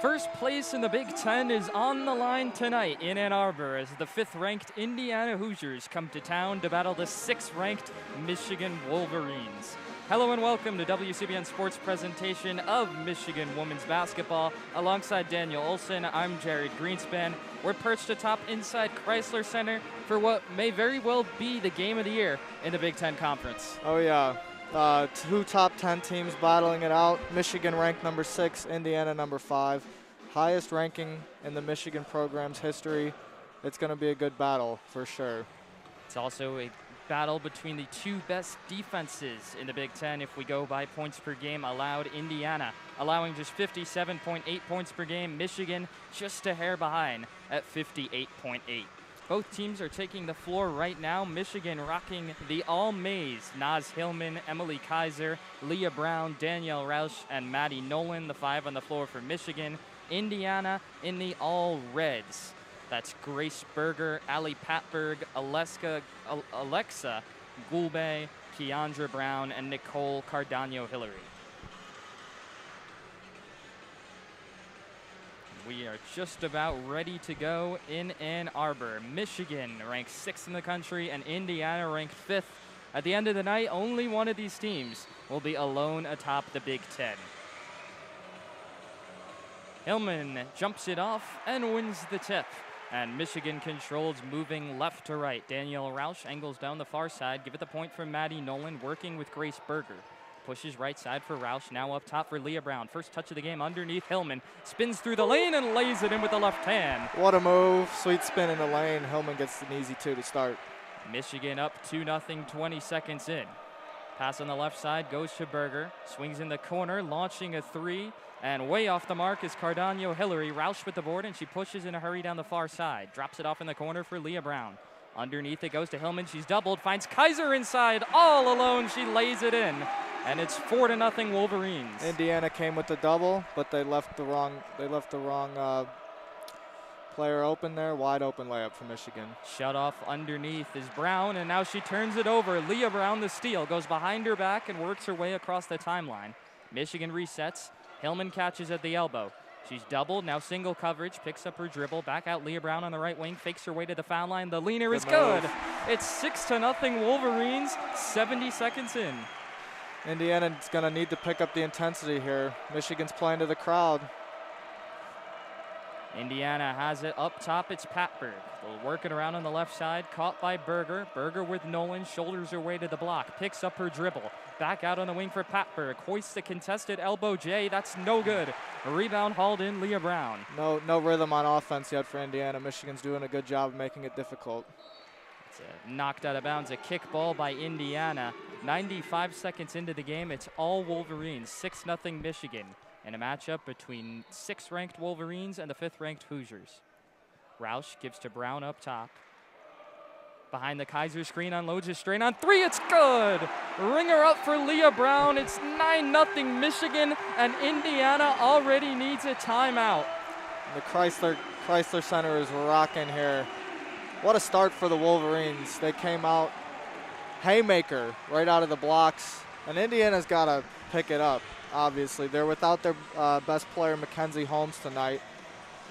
First place in the Big Ten is on the line tonight in Ann Arbor as the 5th-ranked Indiana Hoosiers come to town to battle the 6th-ranked Michigan Wolverines. Hello and welcome to WCBN Sports presentation of Michigan women's basketball. Alongside Daniel Olson, I'm Jared Greenspan. We're perched atop inside Crisler Center for what may very well be the game of the year in the Big Ten Conference. Oh yeah, two top 10 teams battling it out. Michigan ranked number 6, Indiana number 5. Highest ranking in the Michigan program's history. It's going to be a good battle for sure. It's also a battle between the two best defenses in the Big Ten if we go by points per game allowed. Indiana allowing just 57.8 points per game. Michigan just a hair behind at 58.8. Both teams are taking the floor right now. Michigan rocking the all-maize. Naz Hillman, Emily Kaiser, Leah Brown, Danielle Rausch, and Maddie Nolan, the 5 on the floor for Michigan. Indiana in the all-reds. That's Grace Berger, Ali Patberg, Alexa Gulbe, Keandra Brown, and Nicole Cardano-Hillary. We are just about ready to go in Ann Arbor. Michigan ranked 6th in the country and Indiana ranked 5th. At the end of the night, only one of these teams will be alone atop the Big Ten. Hillman jumps it off and wins the tip. And Michigan controls moving left to right. Danielle Rausch angles down the far side. Give it the point for Maddie Nolan, working with Grace Berger. Pushes right side for Rausch, now up top for Leah Brown. First touch of the game underneath Hillman. Spins through the lane and lays it in with the left hand. What a move. Sweet spin in the lane. Hillman gets an easy 2 to start. Michigan up 2-0, 20 seconds in. Pass on the left side goes to Berger. Swings in the corner, launching a 3. And way off the mark is Cardano-Hillary. Rausch with the board, and she pushes in a hurry down the far side. Drops it off in the corner for Leah Brown. Underneath it goes to Hillman. She's doubled, finds Kaiser inside. All alone, she lays it in. And it's 4-0 Wolverines. Indiana came with the double, but they left the wrong player open there. Wide open layup for Michigan. Shut off underneath is Brown, and now she turns it over. Leah Brown, the steal, goes behind her back and works her way across the timeline. Michigan resets. Hillman catches at the elbow. She's doubled, now single coverage, picks up her dribble, back out Leah Brown on the right wing, fakes her way to the foul line. The leaner is good. It's 6-0 Wolverines, 70 seconds in. Indiana's going to need to pick up the intensity here. Michigan's playing to the crowd. Indiana has it up top. It's Patberg. They'll work it around on the left side. Caught by Berger. Berger with Nolan. Shoulders her way to the block. Picks up her dribble. Back out on the wing for Patberg. Hoists the contested elbow J. That's no good. A rebound hauled in. Leah Brown. No rhythm on offense yet for Indiana. Michigan's doing a good job of making it difficult. It's knocked out of bounds. A kick ball by Indiana. 95 seconds into the game. It's all Wolverines. 6-0 Michigan. In a matchup between 6th-ranked Wolverines and the 5th-ranked Hoosiers. Rausch gives to Brown up top. Behind the Kaiser screen, unloads a straight on 3. It's good. Ringer up for Leah Brown. It's 9-0 Michigan, and Indiana already needs a timeout. The Crisler Center is rocking here. What a start for the Wolverines. They came out haymaker right out of the blocks, and Indiana's got to pick it up. Obviously, they're without their best player, Mackenzie Holmes, tonight.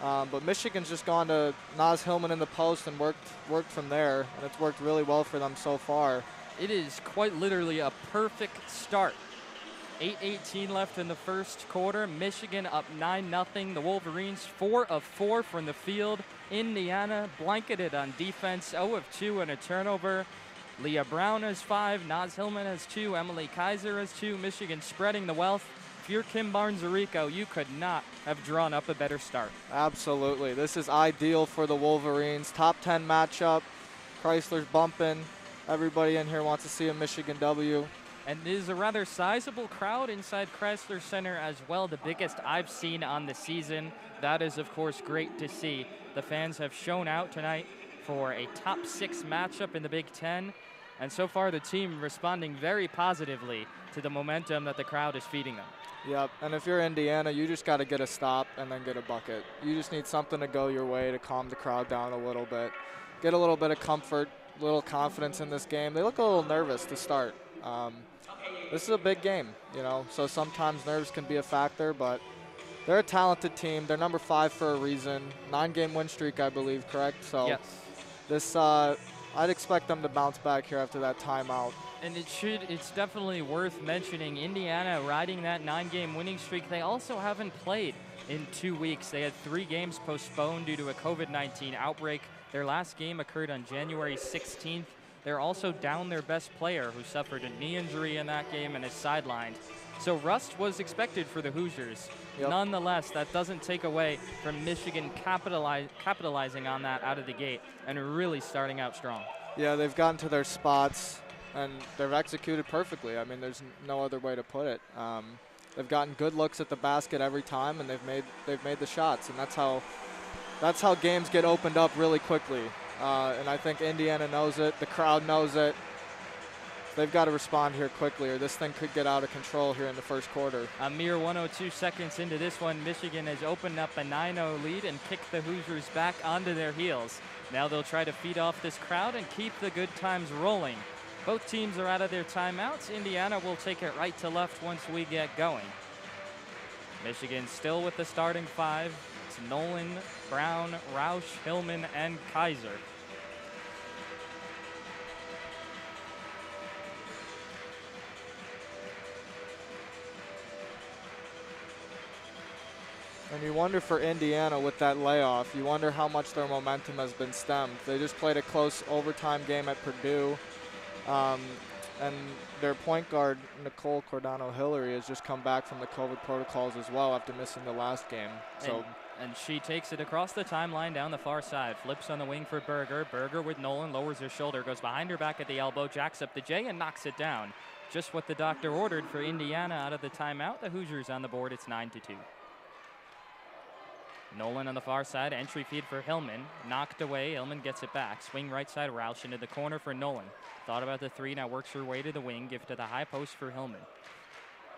But Michigan's just gone to Naz Hillman in the post and worked from there, and it's worked really well for them so far. It is quite literally a perfect start. 8:18 left in the first quarter. Michigan up 9-0. The Wolverines 4 of 4 from the field. Indiana blanketed on defense, 0 of 2 and a turnover. Leah Brown has 5, Naz Hillman has 2, Emily Kaiser has 2. Michigan spreading the wealth. If you're Kim Barnes-Arico, you could not have drawn up a better start. Absolutely. This is ideal for the Wolverines. Top 10 matchup. Chrysler's bumping. Everybody in here wants to see a Michigan W. And it is a rather sizable crowd inside Crisler Center as well, the biggest I've seen on the season. That is, of course, great to see. The fans have shown out tonight for a top 6 matchup in the Big Ten. And so far, the team responding very positively to the momentum that the crowd is feeding them. Yep, and if you're Indiana, you just got to get a stop and then get a bucket. You just need something to go your way to calm the crowd down a little bit. Get a little bit of comfort, a little confidence in this game. They look a little nervous to start. This is a big game, you know, so sometimes nerves can be a factor, but they're a talented team. They're number 5 for a reason. 9-game win streak, I believe, correct? So Yes. this, I'd expect them to bounce back here after that timeout. And it's definitely worth mentioning Indiana riding that 9-game winning streak. They also haven't played in 2 weeks. They had 3 games postponed due to a COVID-19 outbreak. Their last game occurred on January 16th. They're also down their best player, who suffered a knee injury in that game and is sidelined. So rust was expected for the Hoosiers. Yep. Nonetheless, that doesn't take away from Michigan capitalizing on that out of the gate and really starting out strong. Yeah, they've gotten to their spots, and they've executed perfectly. I mean, there's no other way to put it. They've gotten good looks at the basket every time, and they've made the shots, and that's how games get opened up really quickly. And I think Indiana knows it. The crowd knows it. They've got to respond here quickly, or this thing could get out of control here in the first quarter. A mere 102 seconds into this one, Michigan has opened up a 9-0 lead and kicked the Hoosiers back onto their heels. Now they'll try to feed off this crowd and keep the good times rolling. Both teams are out of their timeouts. Indiana will take it right to left once we get going. Michigan still with the starting 5. It's Nolan, Brown, Roush, Hillman, and Kaiser. And you wonder for Indiana with that layoff, you wonder how much their momentum has been stemmed. They just played a close overtime game at Purdue. And their point guard, Nicole Cordano-Hillary, has just come back from the COVID protocols as well after missing the last game. So. And she takes it across the timeline down the far side. Flips on the wing for Berger. Berger with Nolan, lowers her shoulder, goes behind her back at the elbow, jacks up the J and knocks it down. Just what the doctor ordered for Indiana out of the timeout. The Hoosiers on the board, it's 9-2. Nolan on the far side, entry feed for Hillman. Knocked away, Hillman gets it back. Swing right side, Roush into the corner for Nolan. Thought about the 3, now works her way to the wing. Give to the high post for Hillman.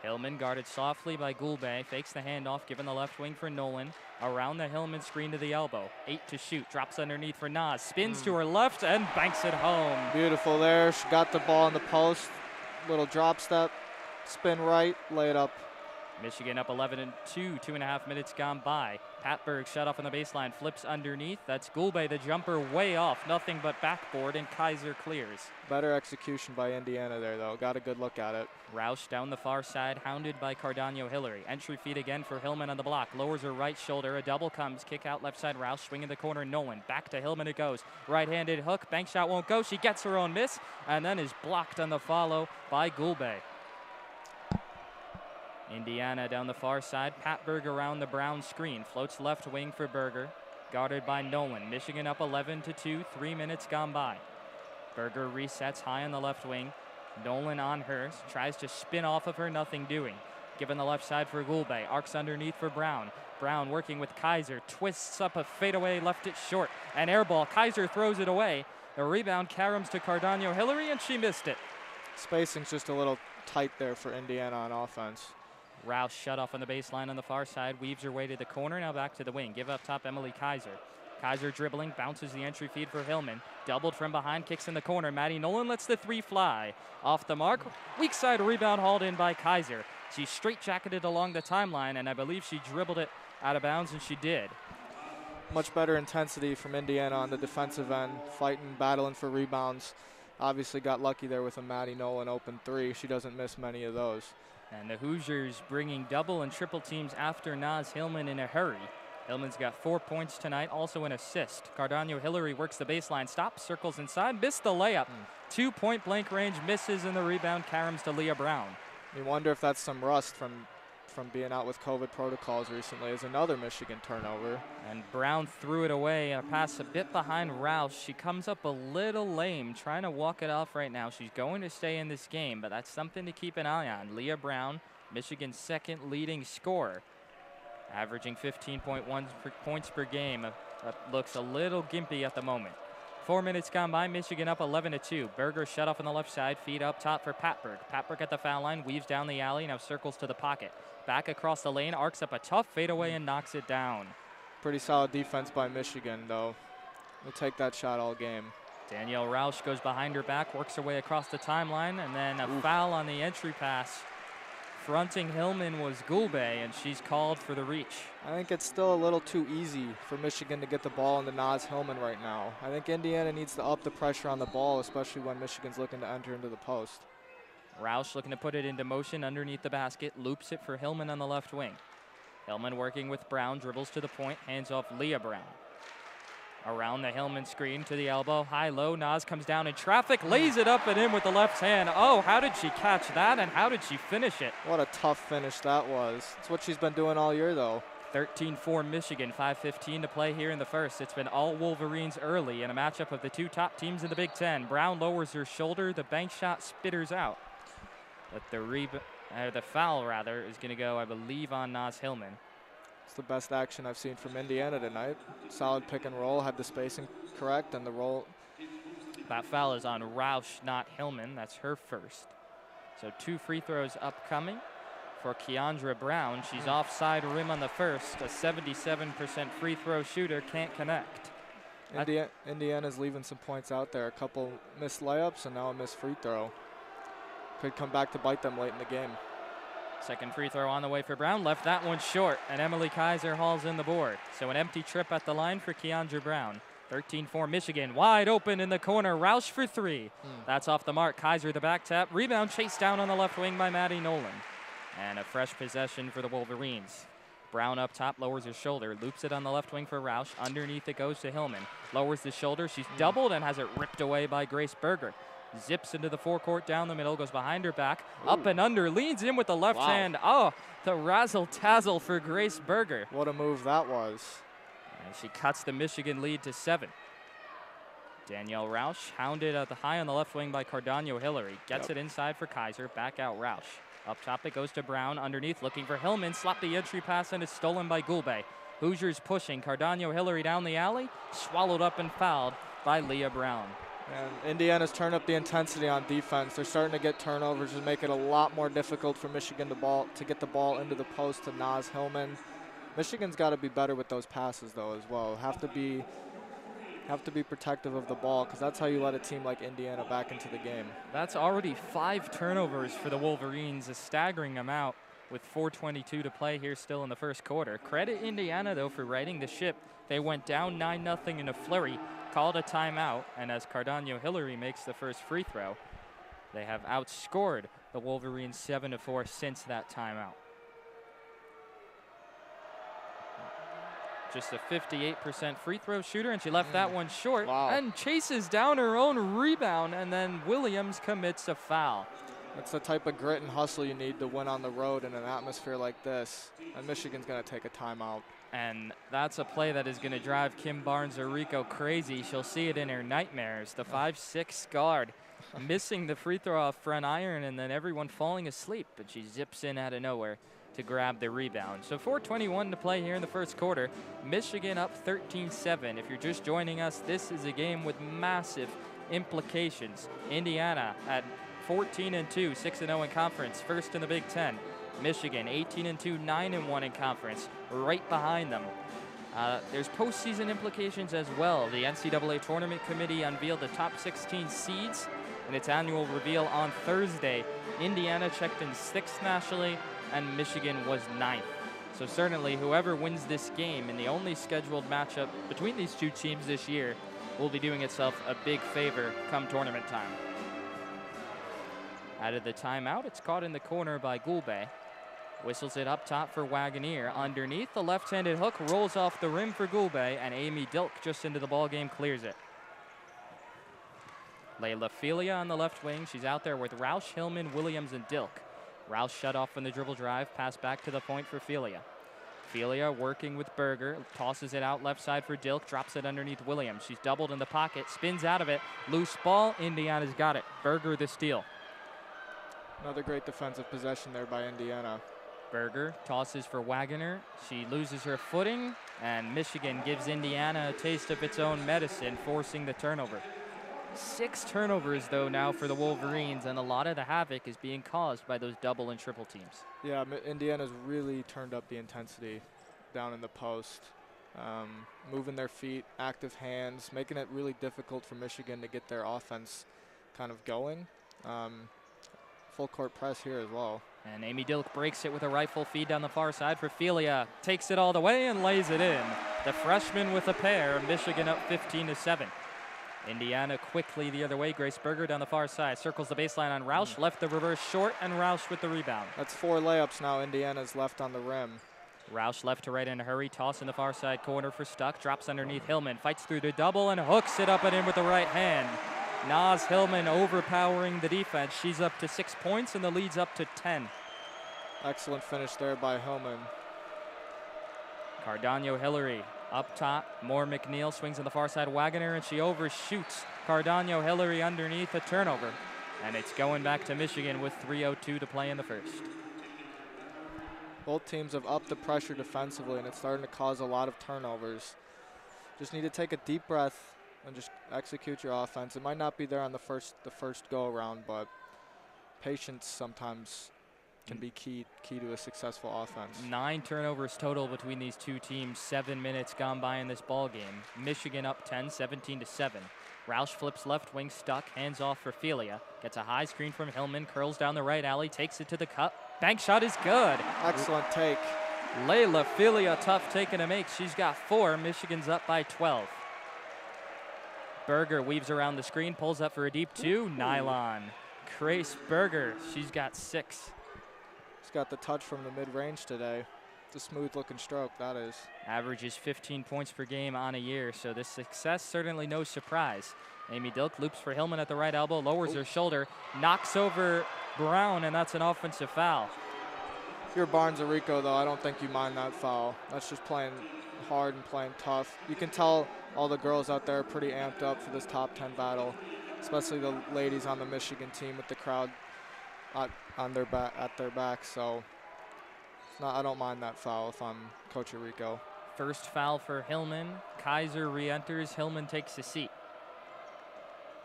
Hillman guarded softly by Gulbe. Fakes the handoff, given the left wing for Nolan. Around the Hillman screen to the elbow. 8 to shoot, drops underneath for Nas. Spins to her left and banks it home. Beautiful there. She got the ball in the post. Little drop step, spin right, lay it up. Michigan up 11-2, 2.5 minutes gone by. Patberg shut off on the baseline, flips underneath. That's Gulbe, the jumper way off. Nothing but backboard, and Kaiser clears. Better execution by Indiana there, though. Got a good look at it. Roush down the far side, hounded by Cordano-Hillary. Entry feed again for Hillman on the block. Lowers her right shoulder. A double comes. Kick out left side. Roush swing in the corner. Nolan. Back to Hillman it goes. Right-handed hook. Bank shot won't go. She gets her own miss, and then is blocked on the follow by Gulbe. Indiana down the far side. Patberg around the Brown screen. Floats left wing for Berger. Guarded by Nolan. Michigan up 11-2. 3 minutes gone by. Berger resets high on the left wing. Nolan on hers. Tries to spin off of her. Nothing doing. Given the left side for Gulbe. Arcs underneath for Brown. Brown working with Kaiser. Twists up a fadeaway. Left it short. An air ball. Kaiser throws it away. The rebound caroms to Cordano-Hillary, and she missed it. Spacing's just a little tight there for Indiana on offense. Roush shut off on the baseline on the far side, weaves her way to the corner, now back to the wing. Give up top, Emily Kaiser. Kaiser dribbling, bounces the entry feed for Hillman. Doubled from behind, kicks in the corner. Maddie Nolan lets the 3 fly. Off the mark, weak side rebound hauled in by Kaiser. She straight-jacketed along the timeline, and I believe she dribbled it out of bounds, and she did. Much better intensity from Indiana on the defensive end, fighting, battling for rebounds. Obviously got lucky there with a Maddie Nolan open 3. She doesn't miss many of those. And the Hoosiers bringing double and triple teams after Naz Hillman in a hurry. Hillman's got 4 points tonight, also an assist. Cordano-Hillary works the baseline, stops, circles inside, missed the layup. 2 point-blank range misses, and the rebound caroms to Leah Brown. You wonder if that's some rust from being out with COVID protocols recently. Is another Michigan turnover. And Brown threw it away, a pass a bit behind Roush. She comes up a little lame, trying to walk it off right now. She's going to stay in this game, but that's something to keep an eye on. Leah Brown, Michigan's second leading scorer, averaging 15.1 points per game. Looks a little gimpy at the moment. 4 minutes gone by, Michigan up 11-2. Berger shut off on the left side, feed up top for Patberg. Patberg at the foul line, weaves down the alley, now circles to the pocket. Back across the lane, arcs up a tough fadeaway and knocks it down. Pretty solid defense by Michigan, though. We'll take that shot all game. Danielle Roush goes behind her back, works her way across the timeline, and then a foul on the entry pass Fronting Hillman was Gulbe, and she's called for the reach. I think it's still a little too easy for Michigan to get the ball into Naz Hillman right now. I think Indiana needs to up the pressure on the ball, especially when Michigan's looking to enter into the post. Roush looking to put it into motion underneath the basket, loops it for Hillman on the left wing. Hillman working with Brown, dribbles to the point, hands off Leah Brown. Around the Hillman screen to the elbow, high-low, Naz comes down in traffic, lays it up and in with the left hand. Oh, how did she catch that, and how did she finish it? What a tough finish that was. It's what she's been doing all year, though. 13-4 Michigan, 5:15 to play here in the first. It's been all Wolverines early in a matchup of the two top teams in the Big Ten. Brown lowers her shoulder, the bank shot spitters out. But the foul, rather, is going to go, I believe, on Naz Hillman. It's the best action I've seen from Indiana tonight. Solid pick and roll, had the spacing correct, and the roll. That foul is on Roush, not Hillman. That's her first. So 2 free throws upcoming for Keandra Brown. She's offside rim on the first. A 77% free throw shooter, can't connect. Indiana's leaving some points out there. A couple missed layups and now a missed free throw. Could come back to bite them late in the game. Second free throw on the way for Brown. Left that one short, and Emily Kaiser hauls in the board. So an empty trip at the line for Keandra Brown. 13-4 Michigan, wide open in the corner. Roush for 3. That's off the mark. Kaiser the back tap. Rebound chased down on the left wing by Maddie Nolan. And a fresh possession for the Wolverines. Brown up top, lowers her shoulder, loops it on the left wing for Roush. Underneath it goes to Hillman. Lowers the shoulder. She's doubled and has it ripped away by Grace Berger. Zips into the forecourt, down the middle, goes behind her back, up and under, leans in with the left hand. Oh, the razzle-tazzle for Grace Berger. What a move that was. And she cuts the Michigan lead to 7. Danielle Roush hounded at the high on the left wing by Cardano Hillary. Gets it inside for Kaiser, back out Roush. Up top it goes to Brown, underneath looking for Hillman, slapped the entry pass and is stolen by Gulbe. Hoosiers pushing, Cardano Hillary down the alley, swallowed up and fouled by Leah Brown. And Indiana's turned up the intensity on defense. They're starting to get turnovers and make it a lot more difficult for Michigan to get the ball into the post to Naz Hillman. Michigan's got to be better with those passes, though, as well. Have to be protective of the ball, because that's how you let a team like Indiana back into the game. That's already 5 turnovers for the Wolverines, a staggering amount with 4:22 to play here still in the first quarter. Credit Indiana, though, for righting the ship. They went down 9-0 in a flurry, called a timeout, and as Cardano Hillary makes the first free throw, they have outscored the Wolverines 7-4 since that timeout. Just a 58% free throw shooter, and she left that one short and chases down her own rebound, and then Williams commits a foul. That's the type of grit and hustle you need to win on the road in an atmosphere like this, and Michigan's going to take a timeout. And that's a play that is going to drive Kim Barnes-Arico crazy. She'll see it in her nightmares. The 5'6" guard missing the free throw off front iron, and then everyone falling asleep, but she zips in out of nowhere to grab the rebound. So 4:21 to play here in the first quarter. Michigan up 13-7. If you're just joining us, this is a game with massive implications. Indiana at 14-2, 6-0 in conference, first in the Big Ten. Michigan 18-2, 9-1 in conference, right behind them. There's postseason implications as well. The NCAA Tournament Committee unveiled the top 16 seeds in its annual reveal on Thursday. Indiana checked in 6th nationally, and Michigan was 9th. So certainly whoever wins this game in the only scheduled matchup between these two teams this year will be doing itself a big favor come tournament time. Out of the timeout, it's caught in the corner by Gulbe. Whistles it up top for Wagoneer. Underneath, the left-handed hook rolls off the rim for Gulbe, and Amy Dilk just into the ball game clears it. Layla Felia on the left wing. She's out there with Roush, Hillman, Williams, and Dilk. Roush shut off on the dribble drive, pass back to the point for Felia. Felia working with Berger, tosses it out left side for Dilk, drops it underneath Williams. She's doubled in the pocket, spins out of it, loose ball, Indiana's got it. Berger the steal. Another great defensive possession there by Indiana. Berger tosses for Wagoner. She loses her footing, and Michigan gives Indiana a taste of its own medicine, forcing the turnover. 6 turnovers, though, now for the Wolverines, and a lot of the havoc is being caused by those double and triple teams. Yeah, Indiana's really turned up the intensity down in the post, moving their feet, active hands, making it really difficult for Michigan to get their offense kind of going. Full court press here as well. And Amy Dilk breaks it with a rifle feed down the far side for Felia. Takes it all the way and lays it in. The freshman with a pair, Michigan up 15-7. Indiana quickly the other way. Grace Berger down the far side. Circles the baseline on Roush. Left the reverse short, and Roush with the rebound. That's 4 layups now. Indiana's left on the rim. Roush left to right in a hurry. Toss in the far side corner for Stuck. Drops underneath Hillman. Fights through the double and hooks it up and in with the right hand. Naz Hillman overpowering the defense. She's up to 6 points, and the lead's up to 10. Excellent finish there by Hillman. Cardano Hillary up top. Moore McNeil swings on the far side. Wagoner, and she overshoots Cardano Hillary underneath, a turnover. And it's going back to Michigan with 3:02 to play in the first. Both teams have upped the pressure defensively, and it's starting to cause a lot of turnovers. Just need to take a deep breath and just execute your offense. It might not be there on the first go-around, but patience sometimes can be key to a successful offense. 9 turnovers total between these two teams. 7 minutes gone by in this ball game. Michigan up 10, 17-7. Roush flips left wing, Stuck, hands off for Felia. Gets a high screen from Hillman, curls down the right alley, takes it to the cup. Bank shot is good. Excellent take. Layla Felia, tough taking to make. She's got 4. Michigan's up by 12. Berger weaves around the screen, pulls up for a deep 2. Nylon. Grace Berger, she's got 6. She's got the touch from the mid-range today. It's a smooth-looking stroke, that is. Averages 15 points per game on a year, so this success certainly no surprise. Amy Dilk loops for Hillman at the right elbow, lowers her shoulder, knocks over Brown, and that's an offensive foul. If you're Barnes or Rico, though, I don't think you mind that foul. That's just playing hard and playing tough. You can tell all the girls out there are pretty amped up for this top 10 battle, especially the ladies on the Michigan team with the crowd at their back. So I don't mind that foul if I'm Coach Rico. First foul for Hillman. Kaiser re-enters. Hillman takes a seat.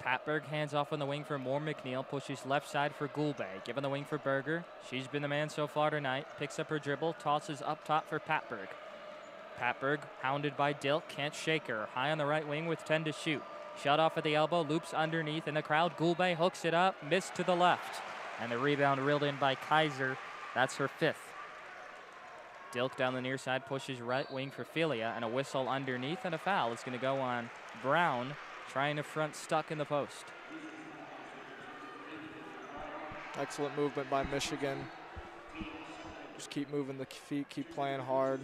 Patberg hands off on the wing for Moore McNeil. Pushes left side for Gulbay. Given the wing for Berger. She's been the man so far tonight. Picks up her dribble. Tosses up top for Patberg. Patberg hounded by Dilk. Can't shake her. High on the right wing with 10 to shoot. Shut off at the elbow. Loops underneath in the crowd. Gulbay hooks it up. Missed to the left. And the rebound reeled in by Kaiser. That's her 5th. Dilk down the near side, pushes right wing for Felia, and a whistle underneath, and a foul is going to go on Brown, trying to front Stuck in the post. Excellent movement by Michigan. Just keep moving the feet, keep playing hard.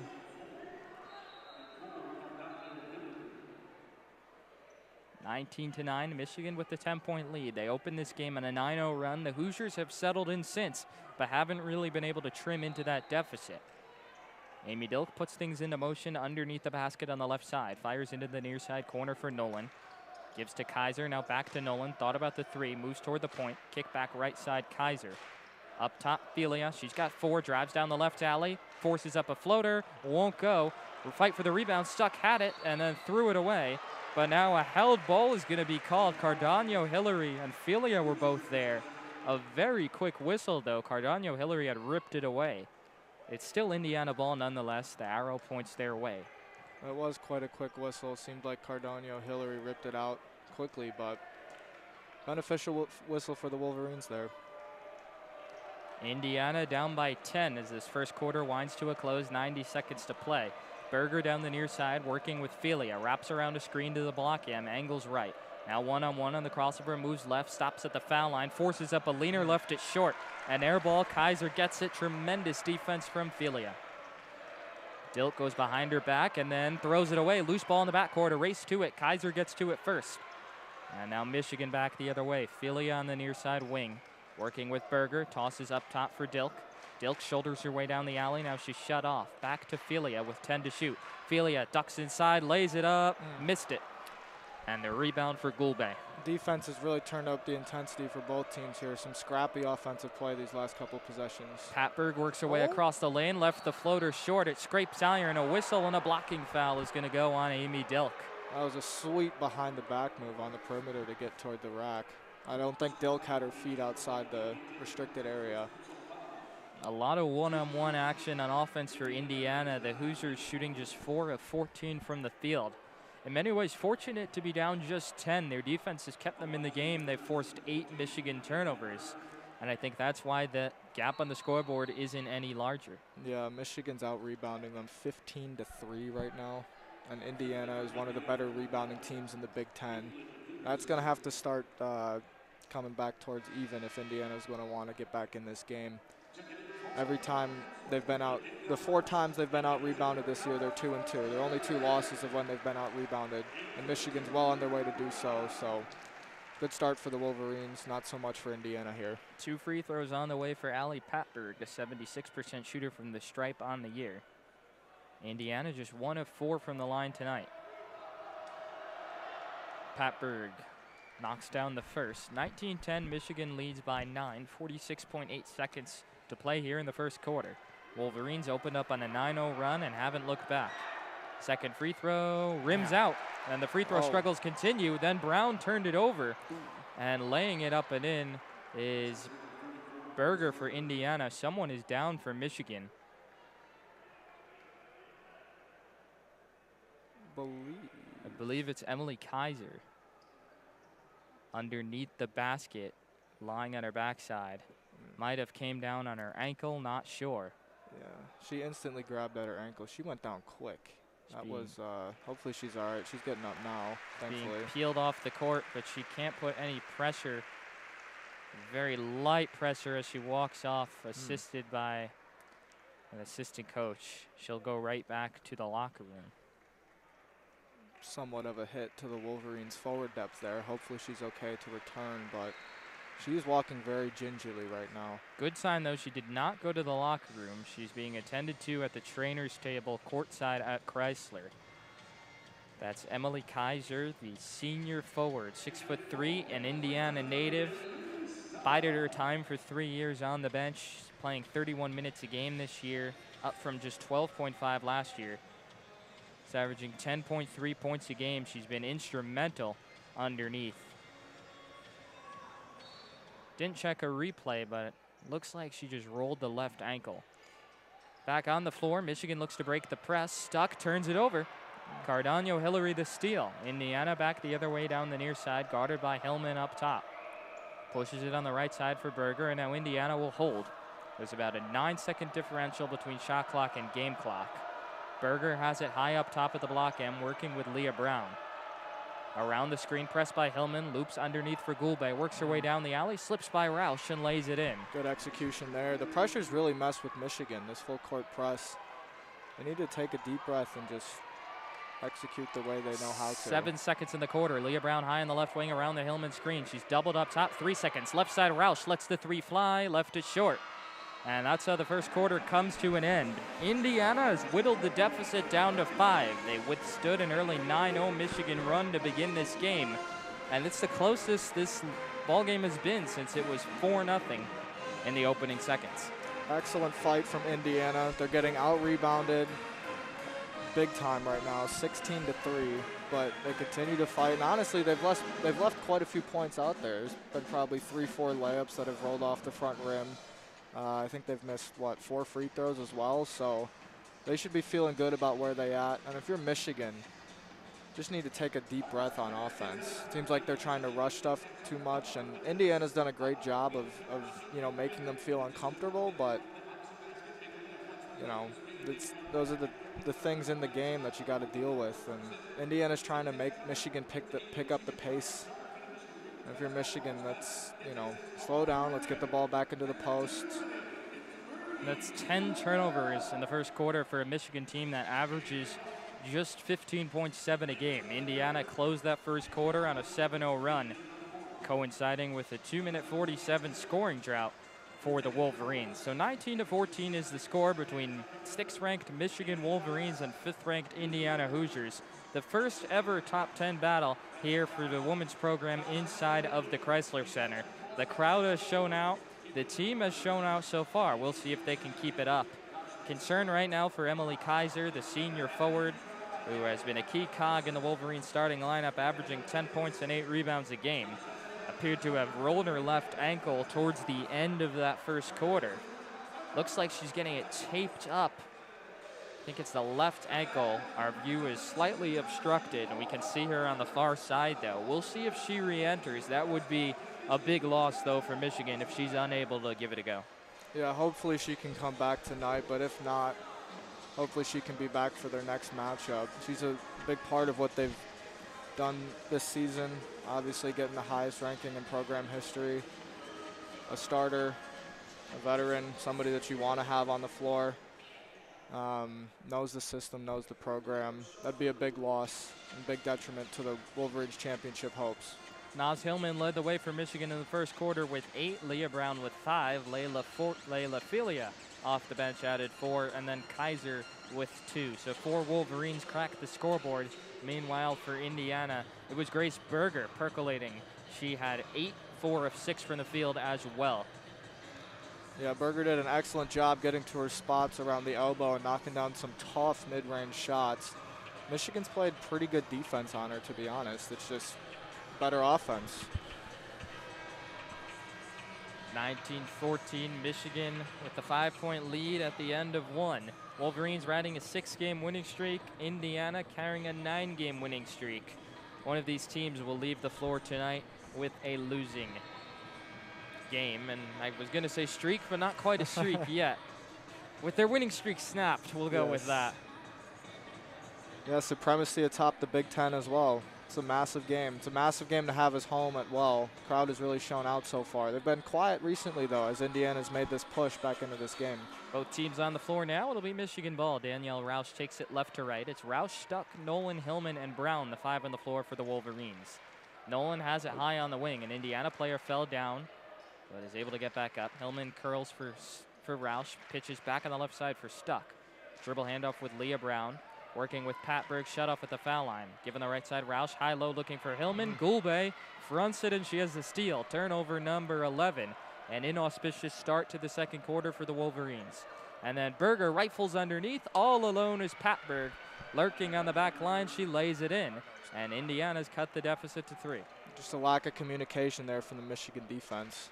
(19-9), Michigan with the 10-point lead. They opened this game on a 9-0 run. The Hoosiers have settled in since, but haven't really been able to trim into that deficit. Amy Dilk puts things into motion underneath the basket on the left side. Fires into the near side corner for Nolan. Gives to Kaiser, now back to Nolan. Thought about the 3, moves toward the point. Kick back right side, Kaiser. Up top, Felia. She's got 4, drives down the left alley. Forces up a floater, won't go. We'll fight for the rebound. Stuck had it and then threw it away. But now a held ball is going to be called. Cardano Hillary and Felia were both there. A very quick whistle, though. Cardano Hillary had ripped it away. It's still Indiana ball nonetheless. The arrow points their way. It was quite a quick whistle. Seemed like Cardano Hillary ripped it out quickly, but beneficial whistle for the Wolverines there. Indiana down by 10 as this first quarter winds to a close. 90 seconds to play. Berger down the near side, working with Felia. Wraps around a screen to the block M, angles right. Now one-on-one on the crossover, moves left, stops at the foul line, forces up a leaner, left it short. An air ball, Kaiser gets it. Tremendous defense from Felia. Dilk goes behind her back and then throws it away. Loose ball in the backcourt, a race to it. Kaiser gets to it first. And now Michigan back the other way. Felia on the near side wing. Working with Berger, tosses up top for Dilk. Dilk shoulders her way down the alley. Now she's shut off. Back to Felia with 10 to shoot. Felia ducks inside, lays it up, missed it. And the rebound for Gulbay. Defense has really turned up the intensity for both teams here. Some scrappy offensive play these last couple possessions. Patberg works her way across the lane, left the floater short. It scrapes iron. A whistle and a blocking foul is going to go on Amy Dilk. That was a sweet behind the back move on the perimeter to get toward the rack. I don't think Dilk had her feet outside the restricted area. A lot of one-on-one action on offense for Indiana. The Hoosiers shooting just 4 of 14 from the field. In many ways, fortunate to be down just 10. Their defense has kept them in the game. They've forced 8 Michigan turnovers. And I think that's why the gap on the scoreboard isn't any larger. Yeah, Michigan's out rebounding them 15-3 right now. And Indiana is one of the better rebounding teams in the Big Ten. That's going to have to start coming back towards even if Indiana's going to want to get back in this game. Every time they've been out, the 4 times they've been out rebounded this year, they're 2-2. They're only 2 losses of when they've been out rebounded. And Michigan's well on their way to do so. So good start for the Wolverines, not so much for Indiana here. 2 free throws on the way for Allie Patberg, a 76% shooter from the stripe on the year. Indiana just 1 of 4 from the line tonight. Patberg knocks down the first. 19-10, Michigan leads by 9, 46.8 seconds to play here in the first quarter. Wolverines opened up on a 9-0 run and haven't looked back. Second free throw, rims out, and the free throw struggles continue. Then Brown turned it over, and laying it up and in is Berger for Indiana. Someone is down for Michigan. I believe it's Emily Kaiser underneath the basket, lying on her backside. Might have came down on her ankle, not sure. Yeah, she instantly grabbed at her ankle. She went down quick. That was, hopefully she's all right. She's getting up now, thankfully. Being peeled off the court, but she can't put any pressure. Very light pressure as she walks off, assisted by an assistant coach. She'll go right back to the locker room. Somewhat of a hit to the Wolverines' forward depth there. Hopefully she's okay to return, but she's walking very gingerly right now. Good sign, though, she did not go to the locker room. She's being attended to at the trainer's table courtside at Crisler. That's Emily Kaiser, the senior forward, 6'3", an Indiana native. Bided her time for 3 years on the bench, playing 31 minutes a game this year, up from just 12.5 last year. She's averaging 10.3 points a game. She's been instrumental underneath. Didn't check a replay, but it looks like she just rolled the left ankle. Back on the floor, Michigan looks to break the press. Stuck, turns it over. Cardano Hillary the steal. Indiana back the other way down the near side, guarded by Hillman up top. Pushes it on the right side for Berger, and now Indiana will hold. There's about a 9-second differential between shot clock and game clock. Berger has it high up top of the block M, working with Leah Brown. Around the screen, pressed by Hillman, loops underneath for Gulbe, works her way down the alley, slips by Roush and lays it in. Good execution there. The pressure's really messed with Michigan, this full court press. They need to take a deep breath and just execute the way they know how to. 7 seconds in the quarter. Leah Brown high on the left wing around the Hillman screen. She's doubled up top, 3 seconds. Left side, Roush lets the 3 fly, left it short. And that's how the first quarter comes to an end. Indiana has whittled the deficit down to 5. They withstood an early 9-0 Michigan run to begin this game. And it's the closest this ball game has been since it was 4-0 in the opening seconds. Excellent fight from Indiana. They're getting out-rebounded big time right now, 16-3. But they continue to fight. And honestly, they've left quite a few points out there. There's been probably 3-4 layups that have rolled off the front rim. I think they've missed, 4 free throws as well, so they should be feeling good about where they at. And if you're Michigan, just need to take a deep breath on offense. Seems like they're trying to rush stuff too much, and Indiana's done a great job of making them feel uncomfortable, but, those are the things in the game that you got to deal with. And Indiana's trying to make Michigan pick up the pace. If you're Michigan, let's, slow down. Let's get the ball back into the post. That's 10 turnovers in the first quarter for a Michigan team that averages just 15.7 a game. Indiana closed that first quarter on a 7-0 run, coinciding with a 2-minute 47 scoring drought for the Wolverines. So 19-14 is the score between 6th-ranked Michigan Wolverines and 5th-ranked Indiana Hoosiers. The first ever top 10 battle here for the women's program inside of the Crisler Center. The crowd has shown out. The team has shown out so far. We'll see if they can keep it up. Concern right now for Emily Kaiser, the senior forward, who has been a key cog in the Wolverines starting lineup, averaging 10 points and 8 rebounds a game. Appeared to have rolled her left ankle towards the end of that first quarter. Looks like she's getting it taped up. I think it's the left ankle. Our view is slightly obstructed, and we can see her on the far side, though. We'll see if she re-enters. That would be a big loss, though, for Michigan if she's unable to give it a go. Yeah, hopefully she can come back tonight, but if not, hopefully she can be back for their next matchup. She's a big part of what they've done this season, obviously getting the highest ranking in program history. A starter, a veteran, somebody that you want to have on the floor. Knows the system, knows the program. That'd be a big loss and big detriment to the Wolverines championship hopes. Naz Hillman led the way for Michigan in the first quarter with 8, Leah Brown with 5, Layla Filia off the bench added 4, and then Kaiser with 2. So 4 Wolverines cracked the scoreboard. Meanwhile, for Indiana, it was Grace Berger percolating. She had 8, 4 of 6 from the field as well. Yeah, Berger did an excellent job getting to her spots around the elbow and knocking down some tough mid-range shots. Michigan's played pretty good defense on her, to be honest. It's just better offense. 19-14, Michigan with the 5-point lead at the end of 1. Wolverines riding a 6-game winning streak. Indiana carrying a 9-game winning streak. One of these teams will leave the floor tonight with a losing game. And I was going to say streak, but not quite a streak yet. With their winning streak snapped, we'll go with that. Yeah, supremacy atop the Big Ten as well. It's a massive game. It's a massive game to have as home at well. The crowd has really shown out so far. They've been quiet recently, though, as Indiana's made this push back into this game. Both teams on the floor now. It'll be Michigan ball. Danielle Roush takes it left to right. It's Roush, Stuck, Nolan, Hillman, and Brown, the 5 on the floor for the Wolverines. Nolan has it high on the wing. An Indiana player fell down, but is able to get back up. Hillman curls for Roush, pitches back on the left side for Stuck. Dribble handoff with Leah Brown. Working with Pat Berg, shut off at the foul line. Given the right side, Roush high-low looking for Hillman. Gulbe fronts it, and she has the steal. Turnover number 11. An inauspicious start to the second quarter for the Wolverines. And then Berger rifles underneath. All alone is Pat Berg. Lurking on the back line, she lays it in. And Indiana's cut the deficit to 3. Just a lack of communication there from the Michigan defense.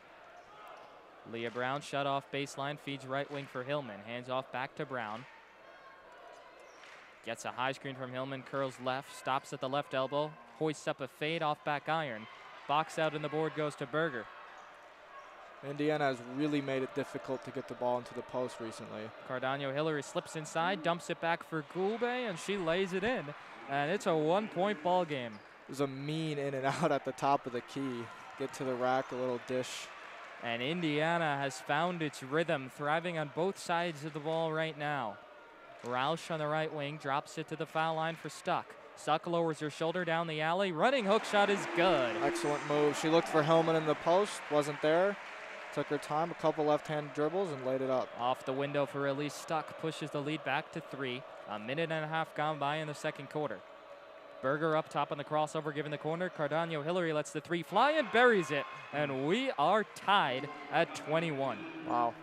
Leah Brown shut off baseline, feeds right wing for Hillman. Hands off back to Brown. Gets a high screen from Hillman, curls left, stops at the left elbow, hoists up a fade off back iron. Box out and the board goes to Berger. Indiana has really made it difficult to get the ball into the post recently. Cardano Hillary slips inside, dumps it back for Gulbe, and she lays it in. And it's a 1-point ball game. There's a mean in and out at the top of the key. Get to the rack, a little dish. And Indiana has found its rhythm, thriving on both sides of the ball right now. Roush on the right wing, drops it to the foul line for Stuck. Stuck lowers her shoulder down the alley. Running hook shot is good. Excellent move. She looked for Hillman in the post, wasn't there. Took her time, a couple left-hand dribbles, and laid it up. Off the window for Elise. Stuck pushes the lead back to 3. A minute and a half gone by in the second quarter. Berger up top on the crossover, given the corner. Cardano Hillary lets the 3 fly and buries it. And we are tied at 21. Wow.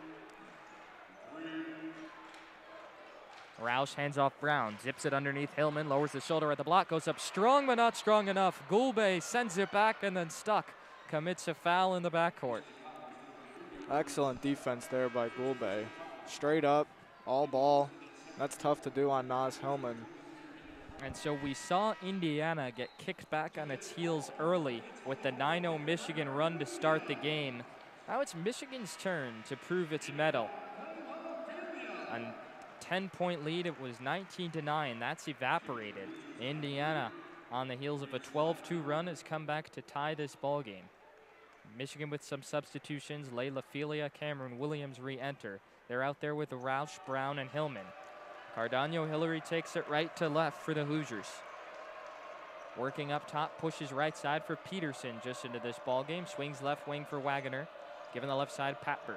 Roush hands off Brown, zips it underneath Hillman, lowers the shoulder at the block, goes up strong but not strong enough. Gulbe sends it back and then Stuck commits a foul in the backcourt. Excellent defense there by Gulbe. Straight up, all ball. That's tough to do on Naz Hillman. And so we saw Indiana get kicked back on its heels early with the 9-0 Michigan run to start the game. Now it's Michigan's turn to prove its mettle. On 10-point lead, it was 19-9. That's evaporated. Indiana, on the heels of a 12-2 run, has come back to tie this ball game. Michigan with some substitutions. Layla Filia, Cameron Williams re-enter. They're out there with Roush, Brown, and Hillman. Cardano Hillary takes it right to left for the Hoosiers. Working up top, pushes right side for Peterson just into this ball game. Swings left wing for Wagoner. Given the left side, Patberg.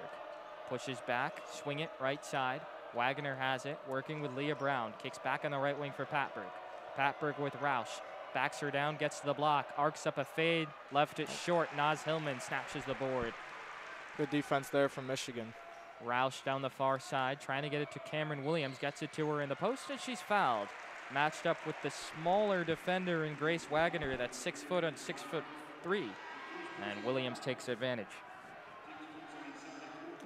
Pushes back, swing it right side. Wagoner has it, working with Leah Brown. Kicks back on the right wing for Patberg. Patberg with Roush. Backs her down, gets to the block, arcs up a fade, left it short. Naz Hillman snatches the board. Good defense there from Michigan. Roush down the far side, trying to get it to Cameron Williams. Gets it to her in the post, and she's fouled. Matched up with the smaller defender in Grace Wagoner. That's 6 foot on 6'3". And Williams takes advantage.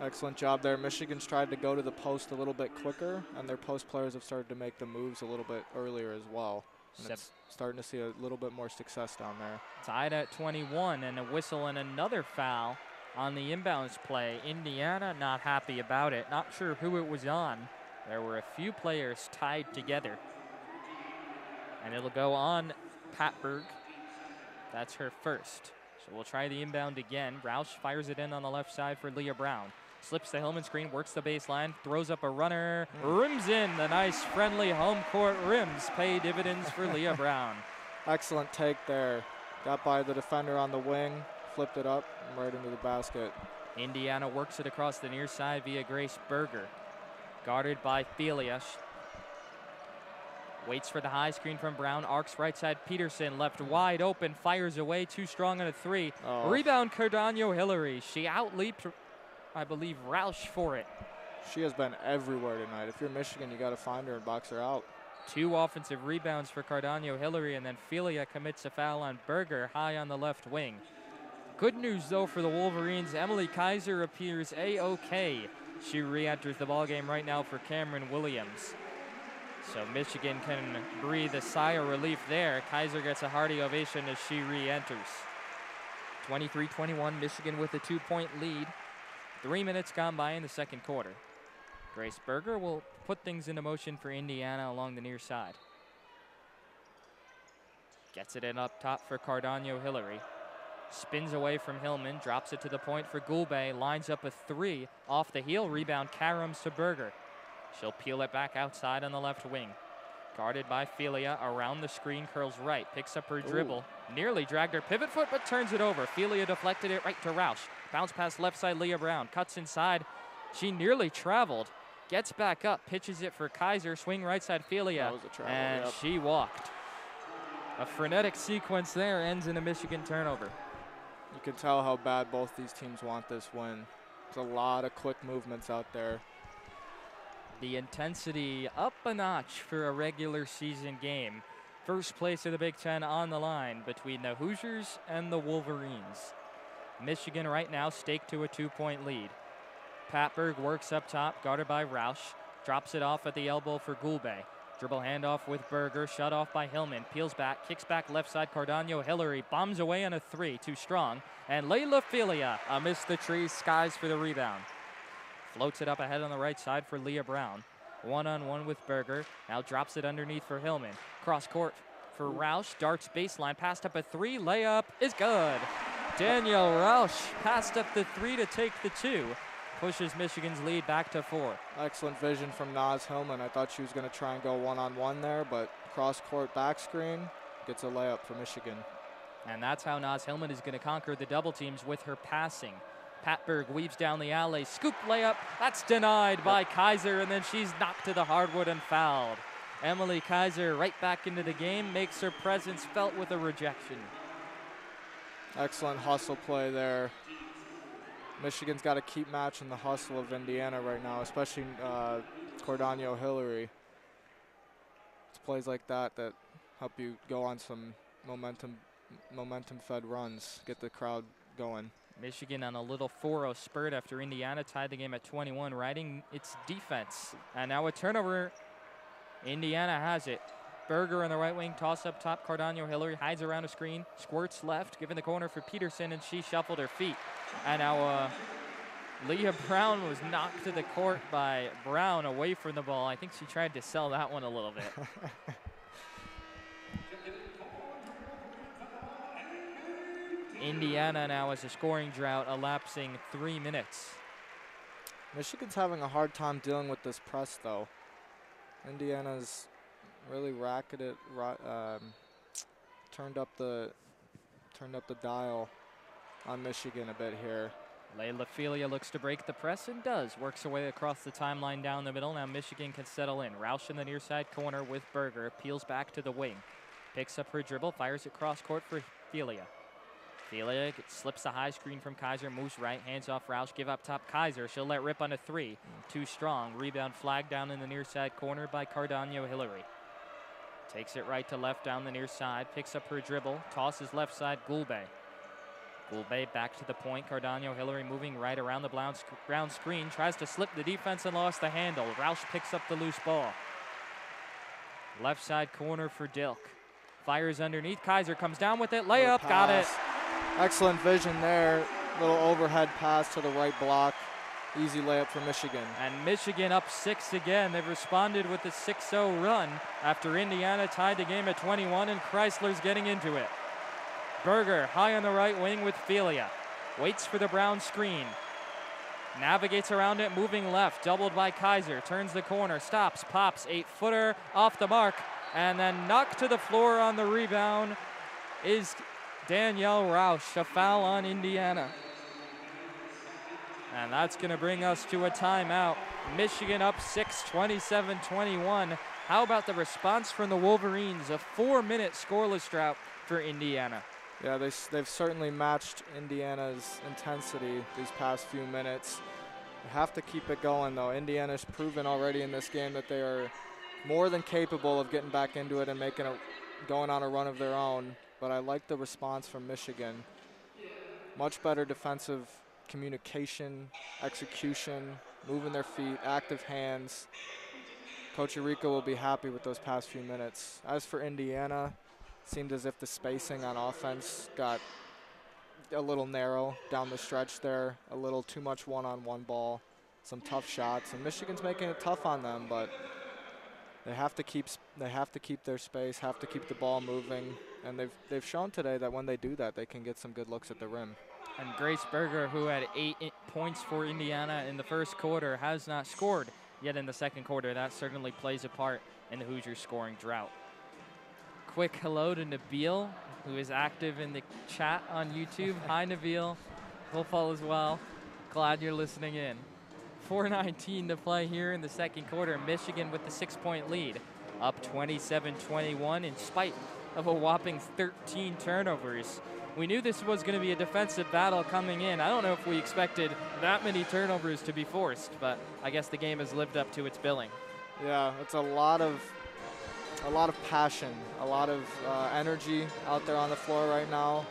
Excellent job there. Michigan's tried to go to the post a little bit quicker, and their post players have started to make the moves a little bit earlier as well. And it's starting to see a little bit more success down there. Tied at 21, and a whistle and another foul on the inbounds play. Indiana not happy about it. Not sure who it was on. There were a few players tied together. And it'll go on Patberg. That's her first. So we'll try the inbound again. Roush fires it in on the left side for Leah Brown. Slips the Hillman screen, works the baseline, throws up a runner, rims in. The nice, friendly home court rims pay dividends for Leah Brown. Excellent take there. Got by the defender on the wing, flipped it up, and right into the basket. Indiana works it across the near side via Grace Berger. Guarded by Felia. Waits for the high screen from Brown, arcs right side. Peterson left wide open, fires away, too strong on a three. Rebound Cardano Hillary. She outleaped, I believe, Roush for it. She has been everywhere tonight. If you're Michigan, you got to find her and box her out. 2 offensive rebounds for Cardano Hillary, and then Felia commits a foul on Berger high on the left wing. Good news, though, for the Wolverines. Emily Kaiser appears A-OK. She re-enters the ballgame right now for Cameron Williams. So Michigan can breathe a sigh of relief there. Kaiser gets a hearty ovation as she re-enters. 23-21, Michigan with a 2-point lead. 3 minutes gone by in the second quarter. Grace Berger will put things into motion for Indiana along the near side. Gets it in up top for Cardano Hillary. Spins away from Hillman, drops it to the point for Gulbe, lines up a 3 off the heel, rebound Karams to Berger. She'll peel it back outside on the left wing. Guarded by Felia, around the screen, curls right, picks up her dribble. Nearly dragged her pivot foot, but turns it over. Felia deflected it right to Roush. Bounce pass left side, Leah Brown. Cuts inside. She nearly traveled. Gets back up, pitches it for Kaiser. Swing right side, Felia. That was a travel, and she walked. A frenetic sequence there ends in a Michigan turnover. You can tell how bad both these teams want this win. There's a lot of quick movements out there. The intensity up a notch for a regular season game. First place of the Big Ten on the line between the Hoosiers and the Wolverines. Michigan right now staked to a 2-point lead. Patberg works up top, guarded by Roush. Drops it off at the elbow for Gulbe. Dribble handoff with Berger, shut off by Hillman. Peels back, kicks back left side, Cardano Hillary. Bombs away on a 3, too strong. And Layla Felia amidst the trees, skies for the rebound. Floats it up ahead on the right side for Leah Brown. One-on-one with Berger. Now drops it underneath for Hillman. Cross court for Roush. Darts baseline. Passed up a 3. Layup is good. Daniel Roush passed up the 3 to take the 2. Pushes Michigan's lead back to 4. Excellent vision from Naz Hillman. I thought she was going to try and go one-on-one there, but cross-court back screen gets a layup for Michigan. And that's how Naz Hillman is going to conquer the double teams with her passing. Patberg weaves down the alley, scoop layup, that's denied by Kaiser, and then she's knocked to the hardwood and fouled. Emily Kaiser right back into the game, makes her presence felt with a rejection. Excellent hustle play there. Michigan's got to keep matching the hustle of Indiana right now, especially Cardano Hillary. It's plays like that help you go on some momentum-fed runs, get the crowd going. Michigan on a little 4-0 spurt after Indiana tied the game at 21, riding its defense. And now a turnover. Indiana has it. Berger on the right wing, toss up top. Cardano Hillary hides around a screen, squirts left, giving the corner for Peterson, and she shuffled her feet. And now Leah Brown was knocked to the court by Brown away from the ball. I think she tried to sell that one a little bit. Indiana now has a scoring drought, elapsing 3 minutes. Michigan's having a hard time dealing with this press, though. Indiana's really racketed, turned up the dial on Michigan a bit here. Layla Felia looks to break the press and does. Works her way across the timeline down the middle. Now Michigan can settle in. Roush in the near side corner with Berger. Peels back to the wing. Picks up her dribble. Fires it cross court for Felia. Felia slips the high screen from Kaiser. Moves right. Hands off Roush. Give up top Kaiser. She'll let rip on a 3. Too strong. Rebound flag down in the near side corner by Cardano Hillary. Takes it right to left down the near side. Picks up her dribble. Tosses left side. Gulbe. Gulbe back to the point. Cardano Hillary moving right around the Brown screen. Tries to slip the defense and lost the handle. Roush picks up the loose ball. Left side corner for Dilk. Fires underneath. Kaiser comes down with it. Layup, got it. Excellent vision there. Little overhead pass to the right block. Easy layup for Michigan. And Michigan up 6 again. They've responded with a 6-0 run after Indiana tied the game at 21, and Crisler's getting into it. Berger high on the right wing with Felia. Waits for the Brown screen. Navigates around it, moving left, doubled by Kaiser. Turns the corner, stops, pops, 8-footer off the mark, and then knocked to the floor on the rebound is Danielle Rausch. A foul on Indiana. And that's going to bring us to a timeout. Michigan up 6, 27-21. How about the response from the Wolverines? A 4-minute scoreless drought for Indiana. Yeah, they've certainly matched Indiana's intensity these past few minutes. They have to keep it going, though. Indiana's proven already in this game that they are more than capable of getting back into it and going on a run of their own. But I like the response from Michigan. Much better defensive communication, execution, moving their feet, active hands. Coach Eureka will be happy with those past few minutes. As for Indiana, it seemed as if the spacing on offense got a little narrow down the stretch there, a little too much one-on-one ball, some tough shots, and Michigan's making it tough on them, but they have to keep their space, have to keep the ball moving, and they've shown today that when they do that, they can get some good looks at the rim. And Grace Berger, who had 8 points for Indiana in the first quarter, has not scored yet in the second quarter. That certainly plays a part in the Hoosiers scoring drought. Quick hello to Nabil, who is active in the chat on YouTube. Hi, Nabil. Hope all is well. Glad you're listening in. 4:19 to play here in the second quarter. Michigan with the 6-point lead, up 27-21 in spite of a whopping 13 turnovers. We knew this was going to be a defensive battle coming in. I don't know if we expected that many turnovers to be forced, but I guess the game has lived up to its billing. Yeah, it's a lot of passion, a lot of energy out there on the floor right now.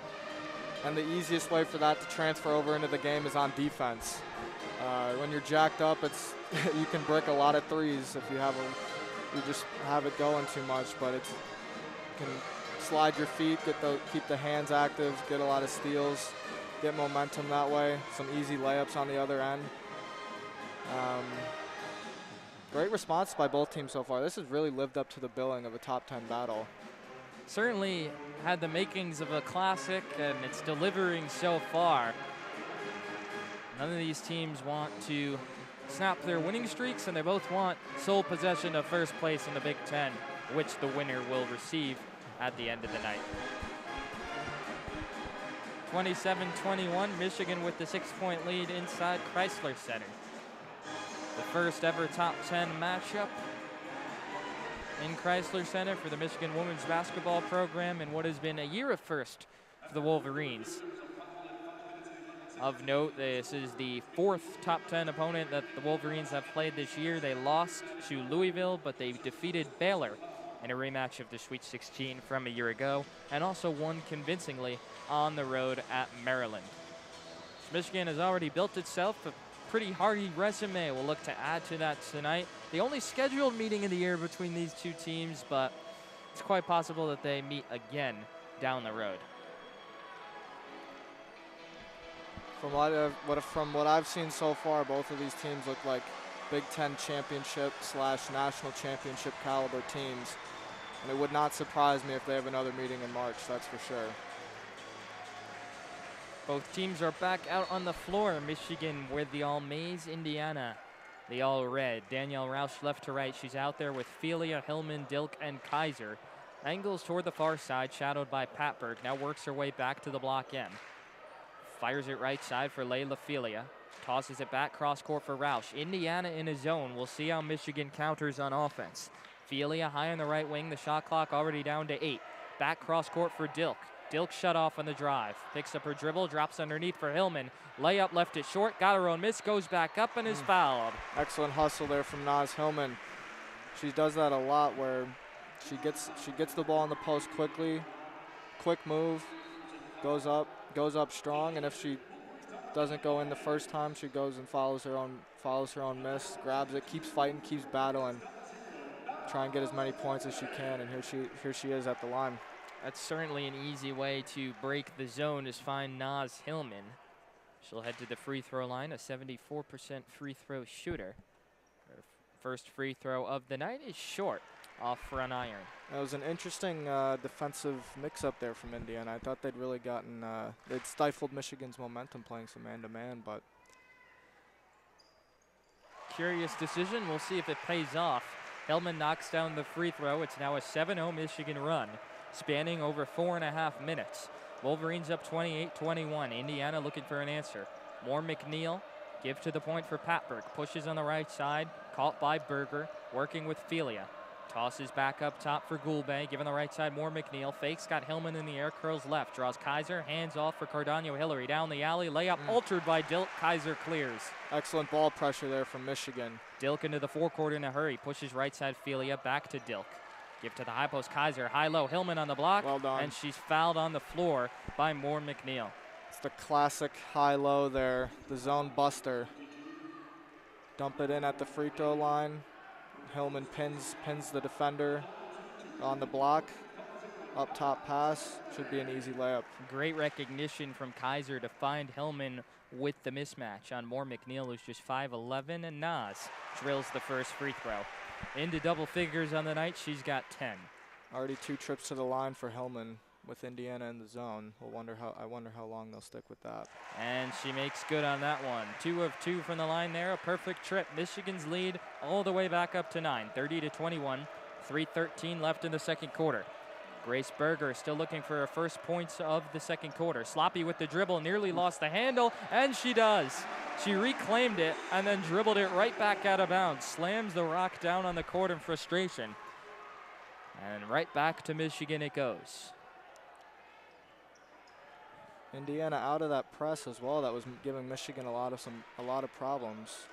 And the easiest way for that to transfer over into the game is on defense. When you're jacked up, you can brick a lot of threes if you just have it going too much, but you can slide your feet, keep the hands active, get a lot of steals, get momentum that way. Some easy layups on the other end. Great response by both teams so far. This has really lived up to the billing of a top 10 battle. Certainly had the makings of a classic, and it's delivering so far. None of these teams want to snap their winning streaks, and they both want sole possession of first place in the Big Ten, which the winner will receive at the end of the night. 27-21, Michigan with the 6-point lead inside Crisler Center. The first ever top 10 matchup in Crisler Center for the Michigan women's basketball program in what has been a year of first for the Wolverines. Of note, this is the 4th top 10 opponent that the Wolverines have played this year. They lost to Louisville, but they defeated Baylor in a rematch of the Sweet 16 from a year ago, and also won convincingly on the road at Maryland. So Michigan has already built itself a pretty hardy resume. We'll look to add to that tonight. The only scheduled meeting of the year between these two teams, but it's quite possible that they meet again down the road. From what I've seen so far, both of these teams look like Big Ten championship / national championship caliber teams. And it would not surprise me if they have another meeting in March, that's for sure. Both teams are back out on the floor. Michigan with the all-maize, Indiana the all-red. Danielle Rausch left to right. She's out there with Felia, Hillman, Dilk, and Kaiser. Angles toward the far side, shadowed by Patberg. Now works her way back to the block end. Fires it right side for Layla Felia. Tosses it back cross-court for Rausch. Indiana in a zone. We'll see how Michigan counters on offense. Felia high on the right wing. The shot clock already down to 8. Back cross-court for Dilk. Dilk shut off on the drive. Picks up her dribble, drops underneath for Hillman. Layup left it short, got her own miss, goes back up and is fouled. Excellent hustle there from Naz Hillman. She does that a lot where she gets the ball in the post quickly, quick move, goes up strong, and if she doesn't go in the first time, she goes and follows her own miss, grabs it, keeps fighting, keeps battling, try and get as many points as she can, and here she is at the line. That's certainly an easy way to break the zone is find Naz Hillman. She'll head to the free throw line, a 74% free throw shooter. Her first free throw of the night is short off front iron. That was an interesting defensive mix-up there from Indiana. I thought they'd really they'd stifled Michigan's momentum playing some man-to-man, but. Curious decision. We'll see if it pays off. Hillman knocks down the free throw. It's now a 7-0 Michigan run, spanning over 4.5 minutes. Wolverines up 28-21. Indiana looking for an answer. Moore McNeil, give to the point for Patberg. Pushes on the right side, caught by Berger, working with Felia. Tosses back up top for Goulbe, given the right side, Moore McNeil. Fakes, got Hillman in the air, curls left, draws Kaiser, hands off for Cardano Hillary. Down the alley, layup altered by Dilk. Kaiser clears. Excellent ball pressure there from Michigan. Dilk into the forecourt in a hurry, pushes right side Felia, back to Dilk. Give to the high post, Kaiser, high-low, Hillman on the block. Well done. And she's fouled on the floor by Moore McNeil. It's the classic high-low there, the zone buster. Dump it in at the free throw line. Hillman pins the defender on the block. Up top pass, should be an easy layup. Great recognition from Kaiser to find Hillman with the mismatch on Moore McNeil, who's just 5'11", and Naz drills the first free throw. Into double figures on the night, she's got 10. Already 2 trips to the line for Hillman with Indiana in the zone. I wonder how long they'll stick with that. And she makes good on that one. 2 of 2 from the line there, a perfect trip. Michigan's lead all the way back up to 9, 30-21. 3:13 left in the second quarter. Grace Berger still looking for her first points of the second quarter. Sloppy with the dribble, nearly lost the handle, and she does. She reclaimed it and then dribbled it right back out of bounds. Slams the rock down on the court in frustration. And right back to Michigan it goes. Indiana out of that press as well. That was giving Michigan a lot of problems.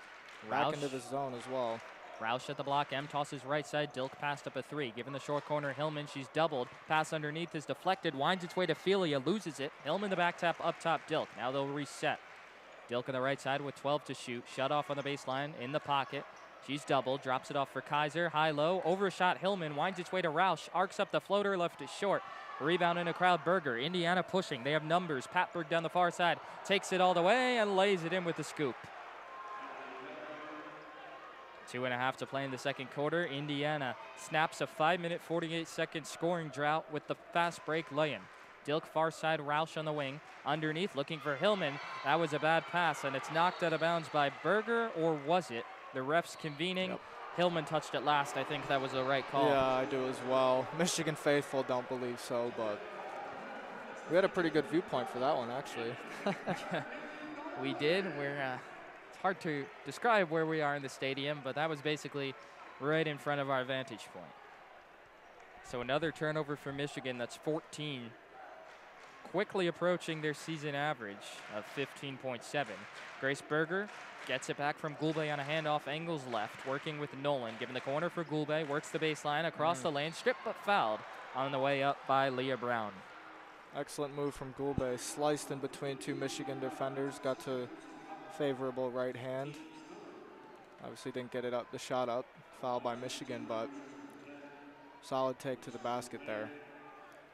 Back into the zone as well. Roush at the block. M tosses right side. Dilk passed up a 3. Given the short corner, Hillman. She's doubled. Pass underneath is deflected. Winds its way to Felia. Loses it. Hillman the back tap up top. Dilk. Now they'll reset. Dilk on the right side with 12 to shoot. Shut off on the baseline in the pocket. She's doubled. Drops it off for Kaiser. High-low. Overshot Hillman. Winds its way to Roush. Arcs up the floater. Left it short. Rebound in a crowd. Berger. Indiana pushing. They have numbers. Patberg down the far side. Takes it all the way and lays it in with the scoop. 2.5 to play in the second quarter. Indiana snaps a 5-minute, 48-second scoring drought with the fast break lay-in. Dilk far side, Roush on the wing. Underneath, looking for Hillman. That was a bad pass, and it's knocked out of bounds by Berger, or was it? The refs convening. Yep. Hillman touched it last. I think that was the right call. Yeah, I do as well. Michigan faithful don't believe so, but we had a pretty good viewpoint for that one, actually. We did. It's hard to describe where we are in the stadium, but that was basically right in front of our vantage point. So another turnover for Michigan. That's 14. Quickly approaching their season average of 15.7. Grace Berger gets it back from Goulbe on a handoff, angles left, working with Nolan. Given the corner for Goulbe, works the baseline across the lane, stripped but fouled on the way up by Leah Brown. Excellent move from Goulbe. Sliced in between 2 Michigan defenders, got to favorable right hand. Obviously didn't get it up, the shot up. Foul by Michigan, but solid take to the basket there.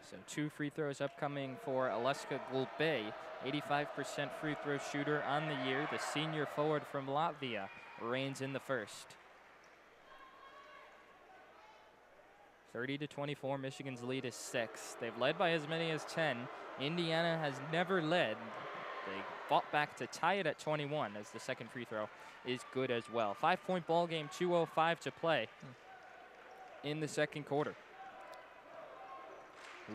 So 2 free throws upcoming for Aleska Goulbe, 85% free throw shooter on the year. The senior forward from Latvia reigns in the first. 30-24, Michigan's lead is 6. They've led by as many as 10. Indiana has never led. They fought back to tie it at 21 as the second free throw is good as well. 5-point ball game, 2:05 to play in the second quarter.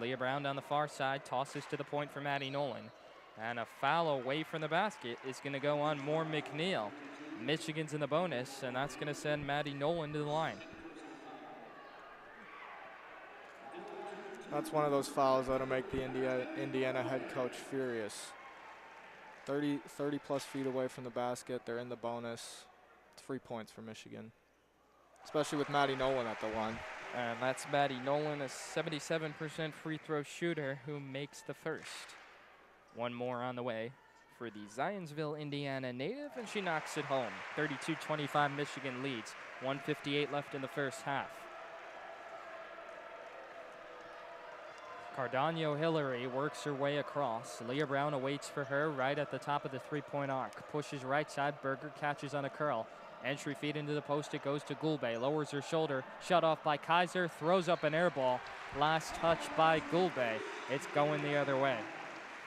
Leah Brown down the far side, tosses to the point for Maddie Nolan. And a foul away from the basket is going to go on Moore McNeil. Michigan's in the bonus, and that's going to send Maddie Nolan to the line. That's one of those fouls that'll make the Indiana head coach furious. 30 plus feet away from the basket. They're in the bonus. It's 3 points for Michigan, especially with Maddie Nolan at the line. And that's Maddie Nolan, a 77% free throw shooter who makes the first. One more on the way for the Zionsville, Indiana native, and she knocks it home. 32-25 Michigan leads. 1:58 left in the first half. Cardano Hillary works her way across. Leah Brown awaits for her right at the top of the three-point arc. Pushes right side. Berger catches on a curl. Entry feed into the post. It goes to Gulbe. Lowers her shoulder. Shut off by Kaiser. Throws up an air ball. Last touch by Gulbe. It's going the other way.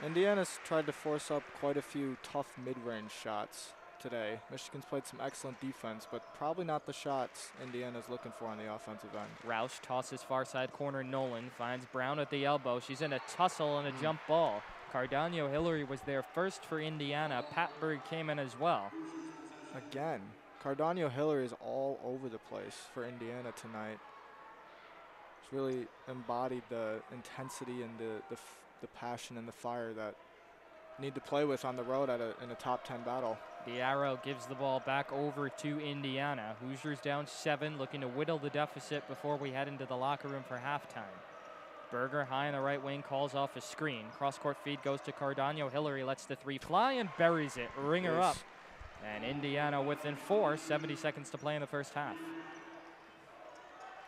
Indiana's tried to force up quite a few tough mid-range shots today. Michigan's played some excellent defense, but probably not the shots Indiana's looking for on the offensive end. Roush tosses far side corner. Nolan finds Brown at the elbow. She's in a tussle and a jump ball. Cardano Hillary was there first for Indiana. Patberg came in as well. Again, Cardano Hillary is all over the place for Indiana tonight. She's really embodied the intensity and the passion and the fire that you need to play with on the road in a top 10 battle. The arrow gives the ball back over to Indiana. Hoosiers down 7, looking to whittle the deficit before we head into the locker room for halftime. Berger high on the right wing calls off a screen. Cross-court feed goes to Cardano. Hillary lets the three fly and buries it. Ringer up. And Indiana within 4, 70 seconds to play in the first half.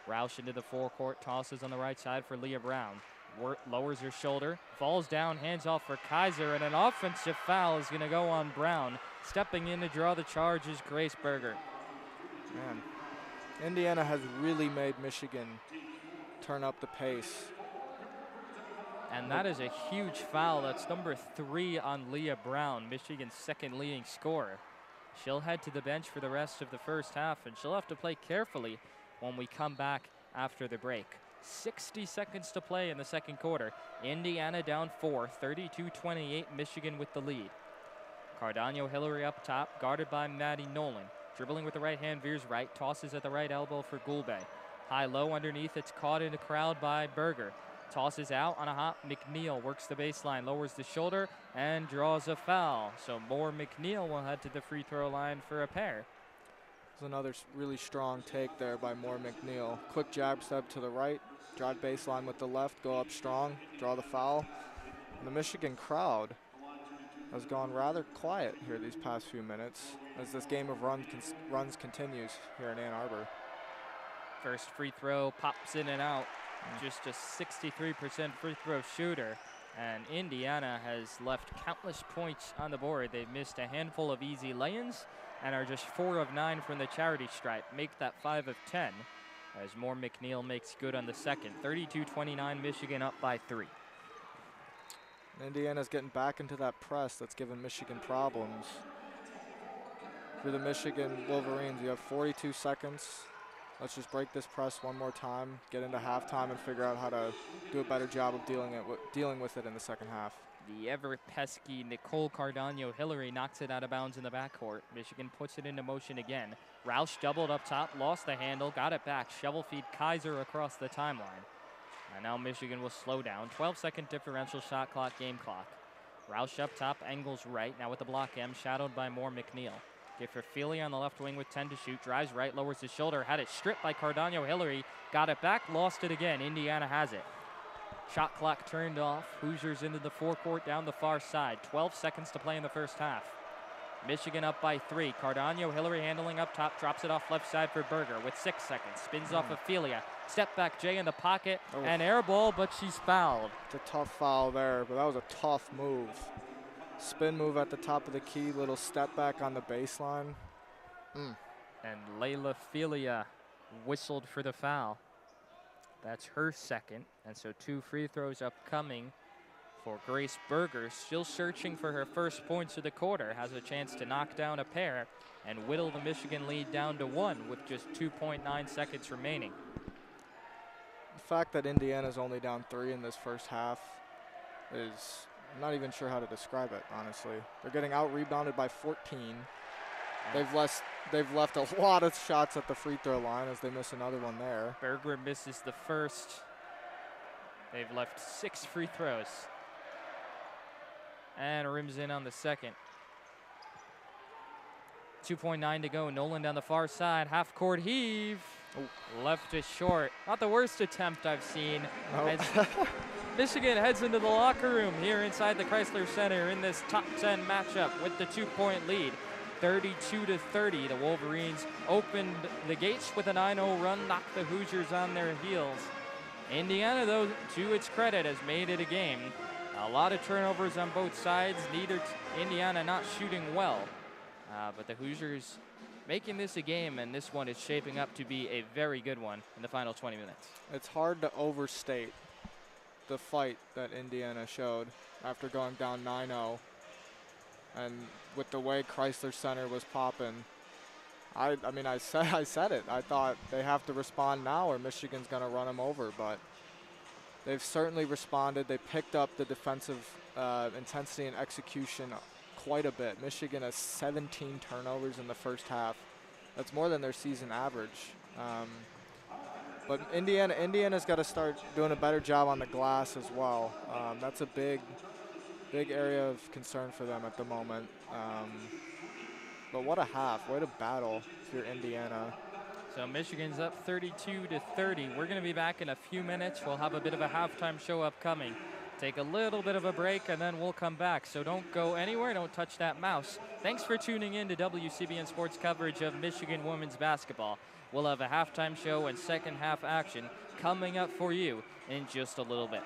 Roush into the forecourt, tosses on the right side for Leah Brown. Lowers her shoulder, falls down, hands off for Kaiser, and an offensive foul is going to go on Brown. Stepping in to draw the charge is Grace Berger. Man, Indiana has really made Michigan turn up the pace. And that is a huge foul. That's number 3 on Leah Brown, Michigan's second leading scorer. She'll head to the bench for the rest of the first half, and she'll have to play carefully when we come back after the break. 60 seconds to play in the second quarter. Indiana down 4, 32-28, Michigan with the lead. Cardano Hillary up top, guarded by Maddie Nolan. Dribbling with the right hand, veers right, tosses at the right elbow for Gulbe. High-low underneath, it's caught in the crowd by Berger. Tosses out on a hop, McNeil works the baseline, lowers the shoulder, and draws a foul. So Moore McNeil will head to the free throw line for a pair. There's another really strong take there by Moore McNeil. Quick jab step to the right, drive baseline with the left, go up strong, draw the foul. And the Michigan crowd has gone rather quiet here these past few minutes as this game of runs continues here in Ann Arbor. First free throw pops in and out. Just a 63% free throw shooter. And Indiana has left countless points on the board. They've missed a handful of easy lay-ins and are just 4 of 9 from the charity stripe. Make that 5 of 10 as Moore McNeil makes good on the second. 32-29, Michigan up by 3. Indiana's getting back into that press that's given Michigan problems. For the Michigan Wolverines, you have 42 seconds. Let's just break this press one more time, get into halftime, and figure out how to do a better job of dealing with it in the second half. The ever-pesky Nicole Cardano Hillary knocks it out of bounds in the backcourt. Michigan puts it into motion again. Roush doubled up top, lost the handle, got it back. Shovel feed Kaiser across the timeline. And now Michigan will slow down. 12-second differential shot clock, game clock. Roush up top, angles right, now with the block M, shadowed by Moore McNeil. Give for Feely on the left wing with 10 to shoot. Drives right, lowers his shoulder. Had it stripped by Cardano Hillary. Got it back, lost it again. Indiana has it. Shot clock turned off. Hoosiers into the forecourt down the far side. 12 seconds to play in the first half. Michigan up by 3. Cardano Hillary handling up top. Drops it off left side for Berger with 6 seconds. Spins off Ophelia. Step back Jay in the pocket. And air ball, but she's fouled. It's a tough foul there, but that was a tough move. Spin move at the top of the key, little step back on the baseline. And Layla Felia whistled for the foul. That's her second, and so 2 free throws upcoming for Grace Berger. Still searching for her first points of the quarter. Has a chance to knock down a pair and whittle the Michigan lead down to 1 with just 2.9 seconds remaining. The fact that Indiana's only down 3 in this first half is... I'm not even sure how to describe it, honestly. They're getting out-rebounded by 14. They've left a lot of shots at the free throw line as they miss another one there. Berger misses the first. They've left 6 free throws. And rims in on the second. 2.9 to go. Nolan down the far side. Half-court heave. Left it short. Not the worst attempt I've seen. Nope. Michigan heads into the locker room here inside the Crisler Center in this top 10 matchup with the 2-point lead. 32-30. The Wolverines opened the gates with a 9-0 run, knocked the Hoosiers on their heels. Indiana, though, to its credit, has made it a game. A lot of turnovers on both sides. Neither Indiana not shooting well. But the Hoosiers making this a game, and this one is shaping up to be a very good one in the final 20 minutes. It's hard to overstate the fight that Indiana showed after going down 9-0. And with the way Crisler Center was popping, I said it. I thought they have to respond now or Michigan's going to run them over, but they've certainly responded. They picked up the defensive intensity and execution quite a bit. Michigan has 17 turnovers in the first half. That's more than their season average. But Indiana's got to start doing a better job on the glass as well. That's a big area of concern for them at the moment. But what a half. Way to battle if you're Indiana. So Michigan's up 32-30. We're going to be back in a few minutes. We'll have a bit of a halftime show upcoming. Take a little bit of a break, and then we'll come back. So don't go anywhere. Don't touch that mouse. Thanks for tuning in to WCBN Sports coverage of Michigan women's basketball. We'll have a halftime show and second half action coming up for you in just a little bit.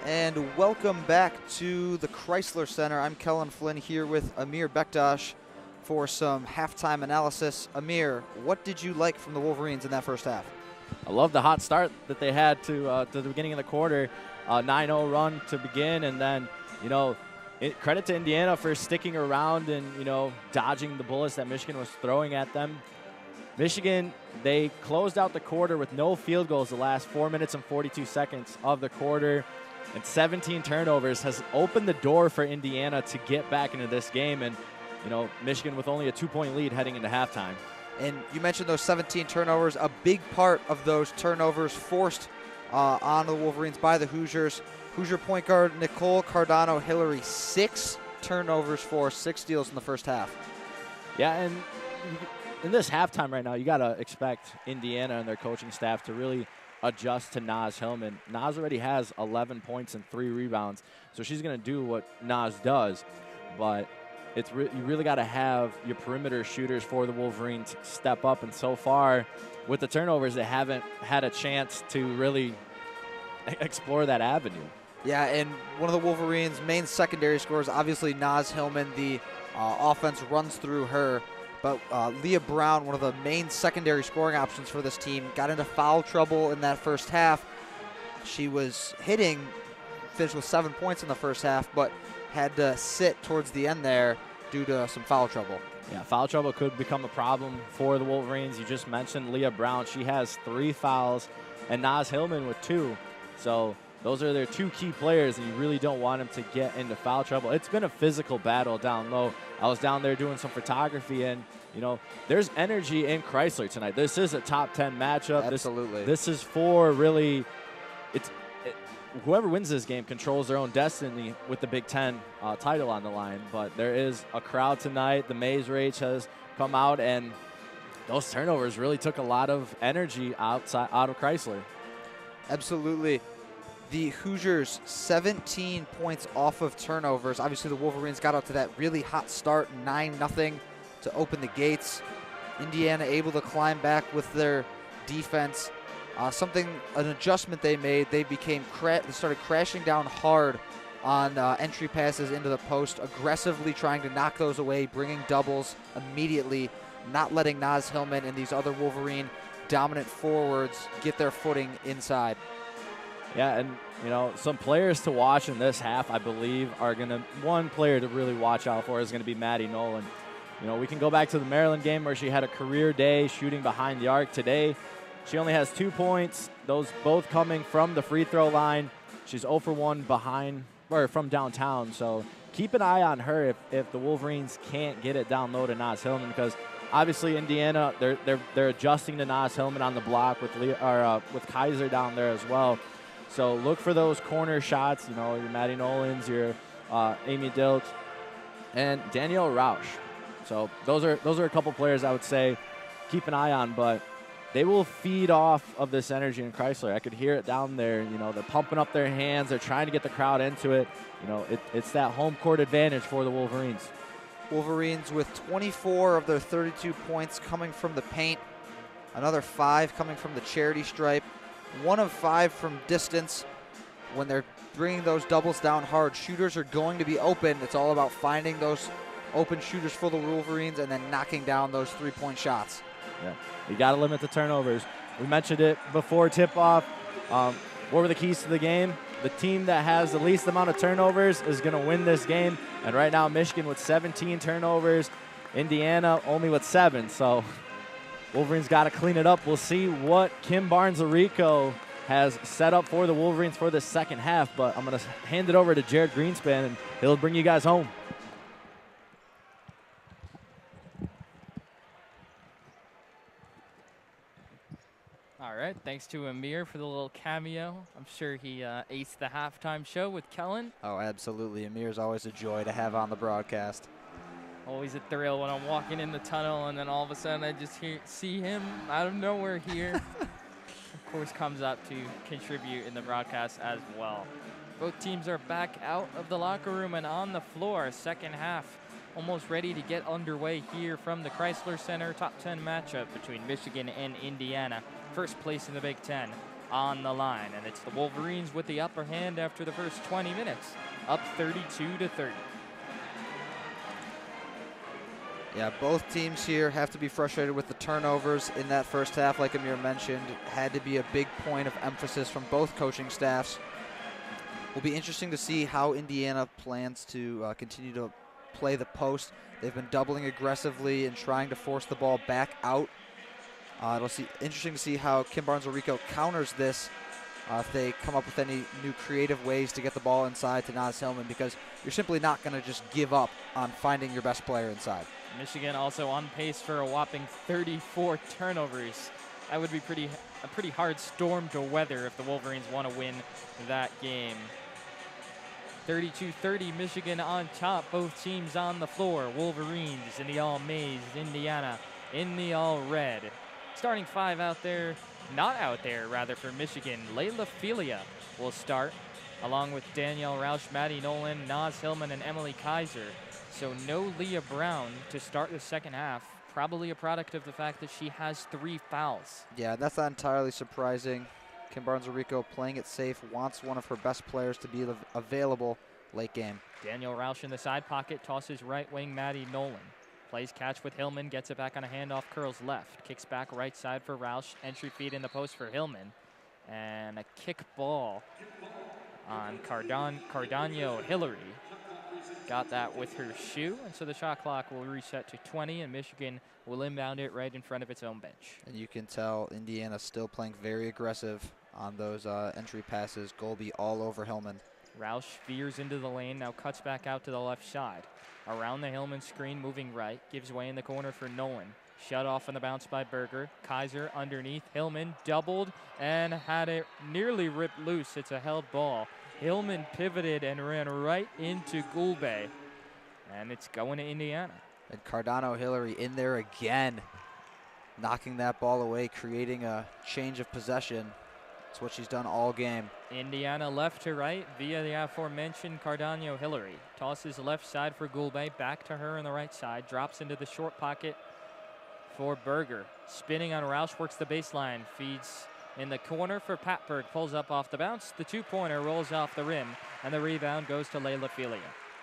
And welcome back to the Crisler Center. I'm Kelin Flynn here with Amir Bektash for some halftime analysis. Amir, what did you like from the Wolverines in that first half? I love the hot start that they had to the beginning of the quarter. 9-0 run to begin, and then, credit to Indiana for sticking around and, dodging the bullets that Michigan was throwing at them. Michigan, they closed out the quarter with no field goals the last 4 minutes and 42 seconds of the quarter, and 17 turnovers has opened the door for Indiana to get back into this game, and, Michigan with only a 2-point lead heading into halftime. And you mentioned those 17 turnovers. A big part of those turnovers forced on the Wolverines by the Hoosiers. Hoosier point guard Nicole Cardano-Hillary, 6 turnovers for 6 steals in the first half. Yeah, and in this halftime right now, you got to expect Indiana and their coaching staff to really adjust to Naz Hillman. Naz already has 11 points and 3 rebounds, so she's going to do what Naz does. But you really got to have your perimeter shooters for the Wolverines step up, and so far with the turnovers, they haven't had a chance to really explore that avenue. Yeah, and one of the Wolverines' main secondary scorers, obviously Naz Hillman, the offense runs through her. But Leah Brown, one of the main secondary scoring options for this team, got into foul trouble in that first half. She was finished with 7 points in the first half, but had to sit towards the end there due to some foul trouble. Yeah, foul trouble could become a problem for the Wolverines. You just mentioned Leah Brown. She has 3 fouls, and Naz Hillman with 2. So those are their 2 key players, and you really don't want them to get into foul trouble. It's been a physical battle down low. I was down there doing some photography, and, there's energy in Crisler tonight. This is a top 10 matchup. Absolutely. This is for really whoever wins this game controls their own destiny with the Big Ten title on the line. But there is a crowd tonight. The Maze Rage has come out, and those turnovers really took a lot of energy out of Crisler. Absolutely. The Hoosiers, 17 points off of turnovers. Obviously, the Wolverines got out to that really hot start, 9-0 to open the gates. Indiana able to climb back with their defense. An adjustment they made. They started crashing down hard on entry passes into the post, aggressively trying to knock those away, bringing doubles immediately, not letting Naz Hillman and these other Wolverine dominant forwards get their footing inside. Yeah, and, some players to watch in this half, I believe, one player to really watch out for is going to be Maddie Nolan. We can go back to the Maryland game where she had a career day shooting behind the arc. Today, she only has 2 points, those both coming from the free throw line. She's 0 for 1 from downtown, so keep an eye on her if the Wolverines can't get it down low to Naz Hillman, because obviously Indiana, they're adjusting to Naz Hillman on the block with Kaiser down there as well. So look for those corner shots, your Maddie Nolans, your Amy Dilch, and Danielle Rausch. So those are a couple players I would say keep an eye on, but they will feed off of this energy in Crisler. I could hear it down there. They're pumping up their hands. They're trying to get the crowd into it. It's that home court advantage for the Wolverines. Wolverines with 24 of their 32 points coming from the paint. Another 5 coming from the charity stripe. 1 of 5 from distance. When they're bringing those doubles down hard, shooters are going to be open. It's all about finding those open shooters for the Wolverines and then knocking down those 3-point shots. Yeah, you got to limit the turnovers. We mentioned it before tip-off. What were the keys to the game? The team that has the least amount of turnovers is going to win this game. And right now, Michigan with 17 turnovers, Indiana only with 7. So Wolverines got to clean it up. We'll see what Kim Barnes-Arico has set up for the Wolverines for the second half. But I'm going to hand it over to Jared Greenspan, and he'll bring you guys home. All right, thanks to Amir for the little cameo. I'm sure he aced the halftime show with Kelin. Oh, absolutely. Amir's always a joy to have on the broadcast. Always a thrill when I'm walking in the tunnel and then all of a sudden I just see him out of nowhere here. Of course, comes up to contribute in the broadcast as well. Both teams are back out of the locker room and on the floor. Second half almost ready to get underway here from the Crisler Center. Top 10 matchup between Michigan and Indiana. First place in the Big Ten. on the line. And it's the Wolverines with the upper hand after the first 20 minutes, up 32-30. Yeah, both teams here have to be frustrated with the turnovers in that first half. Like Amir mentioned, had to be a big point of emphasis from both coaching staffs. Will be interesting to see how Indiana plans to continue to play the post. They've been doubling aggressively and trying to force the ball back out. It'll be interesting to see how Kim Barnes-Rico counters this, if they come up with any new creative ways to get the ball inside to Naz Hillman, because you're simply not going to just give up on finding your best player inside. Michigan also on pace for a whopping 34 turnovers. That would be a pretty hard storm to weather if the Wolverines want to win that game. 32-30, Michigan on top, both teams on the floor. Wolverines in the all maize, Indiana in the all red. Starting five out there, not out there rather, for Michigan. Layla Filia will start, along with Danielle Rausch, Maddie Nolan, Naz Hillman, and Emily Kaiser. So no Leah Brown to start the second half. Probably a product of the fact that she has 3 fouls. Yeah, that's not entirely surprising. Kim Barnes-Rico playing it safe, wants one of her best players to be available late game. Daniel Rausch in the side pocket, tosses right wing Maddie Nolan. Plays catch with Hillman, gets it back on a handoff, curls left. Kicks back right side for Rausch. Entry feed in the post for Hillman. And a kick ball on Cardano Hillary. Got that with her shoe, and so the shot clock will reset to 20, and Michigan will inbound it right in front of its own bench. And you can tell Indiana still playing very aggressive on those entry passes. Golby all over Hillman. Rausch veers into the lane, now cuts back out to the left side. Around the Hillman screen, moving right, gives way in the corner for Nolan. Shut off on the bounce by Berger. Kaiser underneath, Hillman doubled and had it nearly ripped loose. It's a held ball. Hillman pivoted and ran right into Gulbe, and it's going to Indiana. And Cardano Hillary in there again, knocking that ball away, creating a change of possession. That's what she's done all game. Indiana left to right via the aforementioned Cardano Hillary. Tosses left side for Gulbe, back to her on the right side, drops into the short pocket for Berger. Spinning on Rausch, works the baseline, feeds in the corner for Patberg, pulls up off the bounce. The two-pointer rolls off the rim, and the rebound goes to Layla Filia.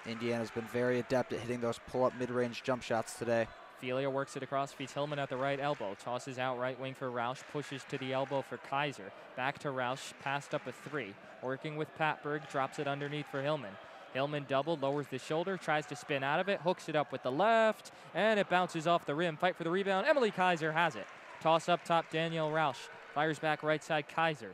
Indiana's been very adept at hitting those pull-up mid-range jump shots today. Filia works it across, feeds Hillman at the right elbow, tosses out right wing for Rausch, pushes to the elbow for Kaiser. Back to Rausch, passed up a 3. Working with Patberg, drops it underneath for Hillman. Hillman doubled, lowers the shoulder, tries to spin out of it, hooks it up with the left, and it bounces off the rim. Fight for the rebound. Emily Kaiser has it. Toss up top, Danielle Rausch. Fires back right side, Kaiser.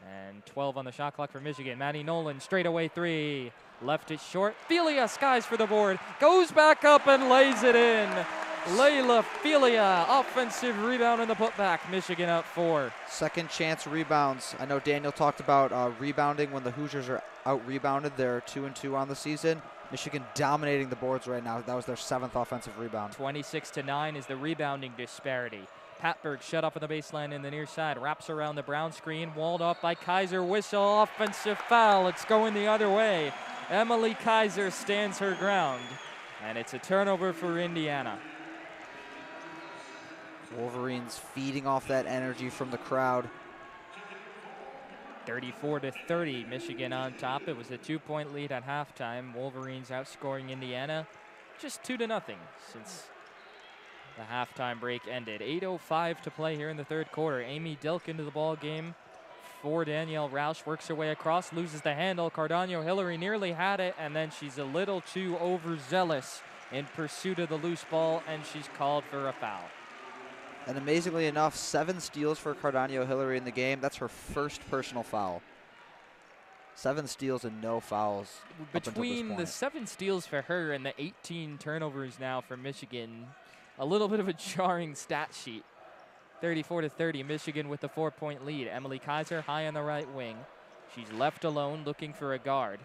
And 12 on the shot clock for Michigan. Maddie Nolan, straightaway 3. Left it short. Filia skies for the board. Goes back up and lays it in. Layla Filia, offensive rebound in the putback. Michigan up 4. Second chance rebounds. I know Daniel talked about rebounding when the Hoosiers are out-rebounded. They're 2-2 on the season. Michigan dominating the boards right now. That was their 7th offensive rebound. 26-9 is the rebounding disparity. Patberg shut off on the baseline in the near side. Wraps around the Brown screen. Walled off by Kaiser. Whistle, offensive foul. It's going the other way. Emily Kaiser stands her ground. And it's a turnover for Indiana. Wolverines feeding off that energy from the crowd. 34-30, Michigan on top. It was a 2-point lead at halftime. Wolverines outscoring Indiana just 2-0 since the halftime break ended. 8:05 to play here in the third quarter. Amy Dilk into the ball game for Danielle Rausch. Works her way across, loses the handle. Cardano Hillary nearly had it, and then she's a little too overzealous in pursuit of the loose ball, and she's called for a foul. And amazingly enough, 7 steals for Cardano Hillary in the game. That's her first personal foul. 7 steals and no fouls. Between the 7 steals for her and the 18 turnovers now for Michigan, a little bit of a jarring stat sheet. 34-30, Michigan with the 4-point lead. Emily Kaiser high on the right wing. She's left alone looking for a guard.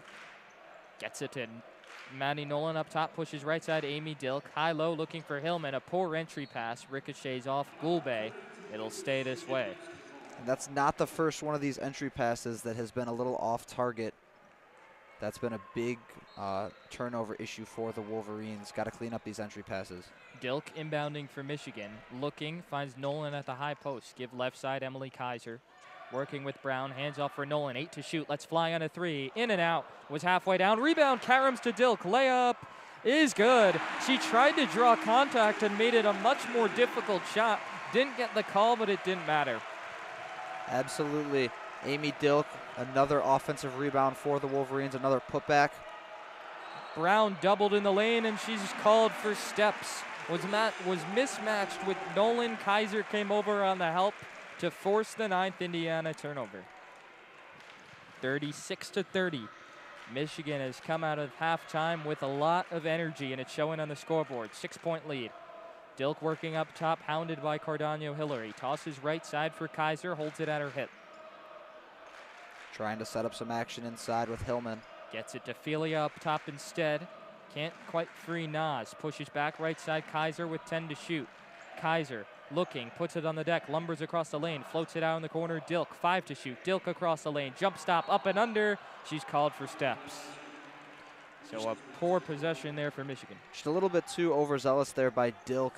Gets it to Maddie Nolan up top, pushes right side, Amy Dilk. High-low looking for Hillman. A poor entry pass, ricochets off Gulbe. It'll stay this way. And that's not the first one of these entry passes that has been a little off target. That's been a big turnover issue for the Wolverines. Got to clean up these entry passes. Dilk inbounding for Michigan. Looking, finds Nolan at the high post. Give left side, Emily Kaiser. working with Brown, hands off for Nolan, 8 to shoot, let's fly on a 3, in and out, was halfway down, rebound, Karams to Dilk, layup is good. She tried to draw contact and made it a much more difficult shot. Didn't get the call, but it didn't matter. Absolutely. Amy Dilk, another offensive rebound for the Wolverines, another putback. Brown doubled in the lane, and she's called for steps. Was mismatched with Nolan. Kaiser came over on the help to force the 9th Indiana turnover. 36-30. Michigan has come out of halftime with a lot of energy, and it's showing on the scoreboard. 6-point lead. Dilk working up top, hounded by Cardano Hillary. Tosses right side for Kaiser, holds it at her hip. Trying to set up some action inside with Hillman. Gets it to Felia up top instead. Can't quite free Nas. Pushes back right side, Kaiser with 10 to shoot. Kaiser looking, puts it on the deck, lumbers across the lane, floats it out in the corner. Dilk, 5 to shoot. Dilk across the lane, jump stop, up and under. She's called for steps. So a poor possession there for Michigan. Just a little bit too overzealous there by Dilk.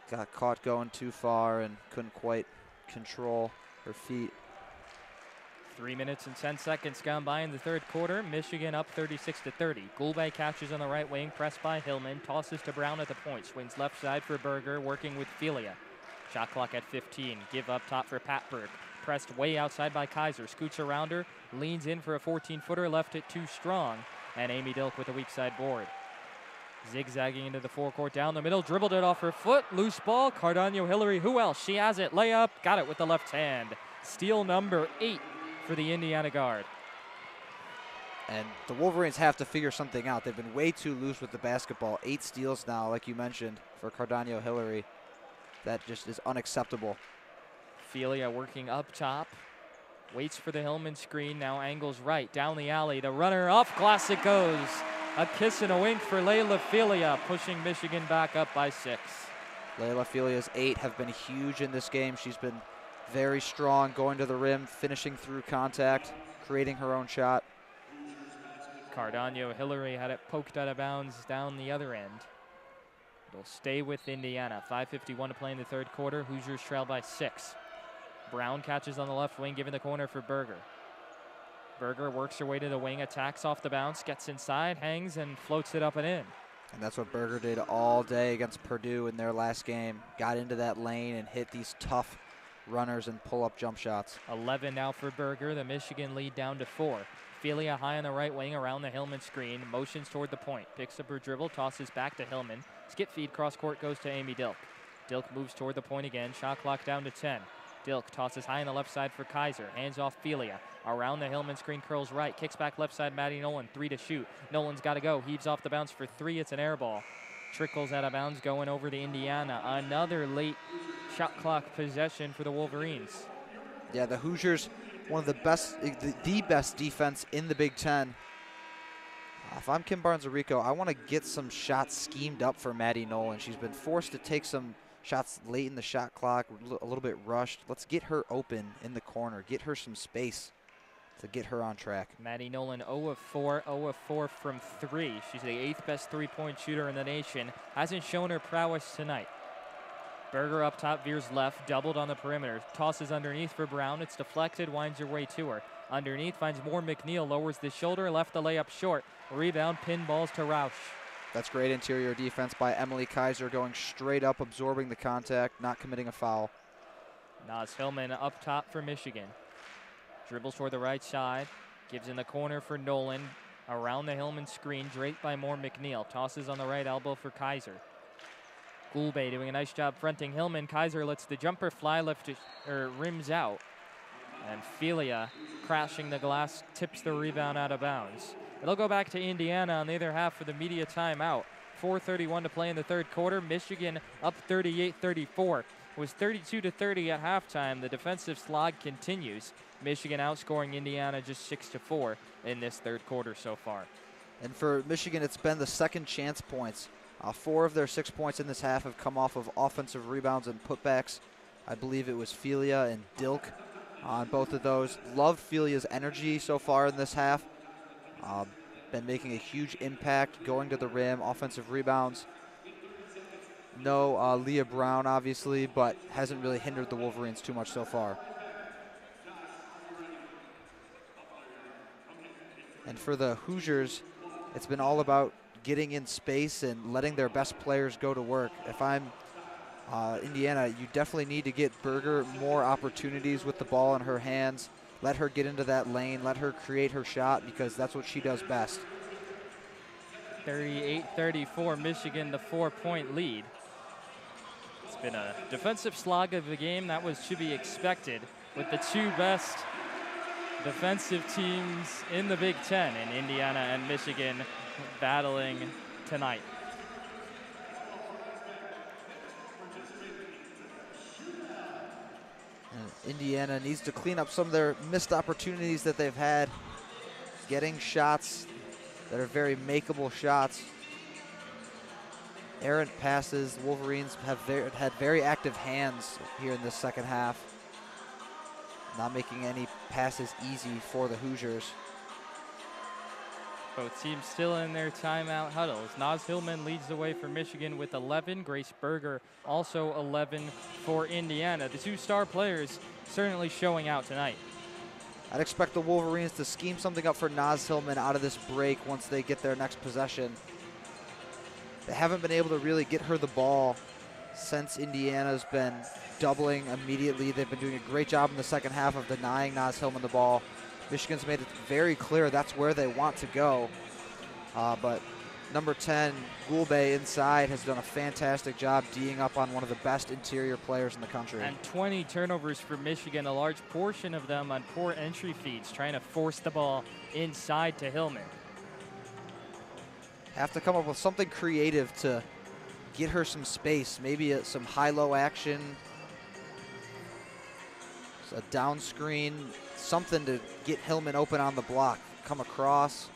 Got caught going too far and couldn't quite control her feet. 3 minutes and 10 seconds gone by in the third quarter. Michigan up 36-30. Goulbe catches on the right wing, pressed by Hillman, tosses to Brown at the point, swings left side for Berger, working with Felia. Shot clock at 15. Give up top for Patberg. Pressed way outside by Kaiser. Scoots around her, leans in for a 14-footer, left it too strong, and Amy Dilk with a weak side board. Zigzagging into the forecourt, down the middle, dribbled it off her foot, loose ball, Cardano Hillary, who else? She has it, layup, got it with the left hand. Steal number 8 for the Indiana guard. And the Wolverines have to figure something out. They've been way too loose with the basketball. 8 steals now, like you mentioned, for Cardano Hillary. That just is unacceptable. Felia working up top, waits for the Hillman screen, now angles right, down the alley, the runner off glass it goes. A kiss and a wink for Layla Felia, pushing Michigan back up by 6. Layla Felia's 8 have been huge in this game. She's been very strong, going to the rim, finishing through contact, creating her own shot. Cardano Hillary had it poked out of bounds down the other end. It'll stay with Indiana. 5:51 to play in the third quarter. Hoosiers trail by 6. Brown catches on the left wing, giving the corner for Berger. Berger works her way to the wing, attacks off the bounce, gets inside, hangs, and floats it up and in. And that's what Berger did all day against Purdue in their last game. Got into that lane and hit these tough runners and pull-up jump shots. 11 now for Berger. The Michigan lead down to 4. Felia high on the right wing around the Hillman screen, motions toward the point, picks up her dribble, tosses back to Hillman. Skip feed cross court goes to Amy Dilk. Dilk moves toward the point again, shot clock down to 10. Dilk tosses high on the left side for Kaiser, hands off Felia. Around the Hillman screen, curls right, kicks back left side, Maddie Nolan, 3 to shoot. Nolan's got to go, heaves off the bounce for 3, it's an air ball. Trickles out of bounds going over to Indiana. Another late shot clock possession for the Wolverines. Yeah, the Hoosiers, one of the best, the best defense in the Big Ten. If I'm Kim Barnes-Arico, I want to get some shots schemed up for Maddie Nolan. She's been forced to take some shots late in the shot clock, a little bit rushed. Let's get her open in the corner, get her some space to get her on track. Maddie Nolan 0 of 4, 0 of 4 from 3. She's the 8th best three-point shooter in the nation. Hasn't shown her prowess tonight. Berger up top, veers left, doubled on the perimeter. Tosses underneath for Brown. It's deflected, winds her way to her. Underneath, finds more McNeil, lowers the shoulder, left the layup short. Rebound, pin balls to Roush. That's great interior defense by Emily Kaiser, going straight up, absorbing the contact, not committing a foul. Nas Hillman up top for Michigan. Dribbles toward the right side, gives in the corner for Nolan. Around the Hillman screen, draped by Moore McNeil. Tosses on the right elbow for Kaiser. Goulbe doing a nice job fronting Hillman. Kaiser lets the jumper fly, rims out. And Felia, crashing the glass, tips the rebound out of bounds. It'll go back to Indiana on the other half for the media timeout. 4:31 to play in the third quarter. Michigan up 38-34. It was 32-30 at halftime. The defensive slog continues. Michigan outscoring Indiana just 6-4 in this third quarter so far. And for Michigan, it's been the second chance points. 4 of their 6 points in this half have come off of offensive rebounds and putbacks. I believe it was Felia and Dilk on both of those. Loved Felia's energy so far in this half. Been making a huge impact, going to the rim, offensive rebounds. No Leah Brown, obviously, but hasn't really hindered the Wolverines too much so far. And for the Hoosiers, it's been all about getting in space and letting their best players go to work. If I'm Indiana, you definitely need to get Berger more opportunities with the ball in her hands. Let her get into that lane. Let her create her shot, because that's what she does best. 38-34, Michigan, the 4-point lead. It's been a defensive slog of the game. That was to be expected with the two best defensive teams in the Big Ten, in Indiana and Michigan, battling tonight. Indiana needs to clean up some of their missed opportunities that they've had, getting shots that are very makeable shots. Errant passes. The Wolverines have had very active hands here in this second half, not making any passes easy for the Hoosiers. Both teams still in their timeout huddles. Naz Hillman leads the way for Michigan with 11. Grace Berger also 11 for Indiana. The two star players certainly showing out tonight. I'd expect the Wolverines to scheme something up for Naz Hillman out of this break once they get their next possession. They haven't been able to really get her the ball since Indiana's been doubling immediately. They've been doing a great job in the second half of denying Naz Hillman the ball. Michigan's made it very clear that's where they want to go. But number 10, Gulbe inside, has done a fantastic job D'ing up on one of the best interior players in the country. And 20 turnovers for Michigan, a large portion of them on poor entry feeds, trying to force the ball inside to Hillman. Have to come up with something creative to get her some space, maybe some high-low action, a down screen, something to get Hillman open on the block, come across.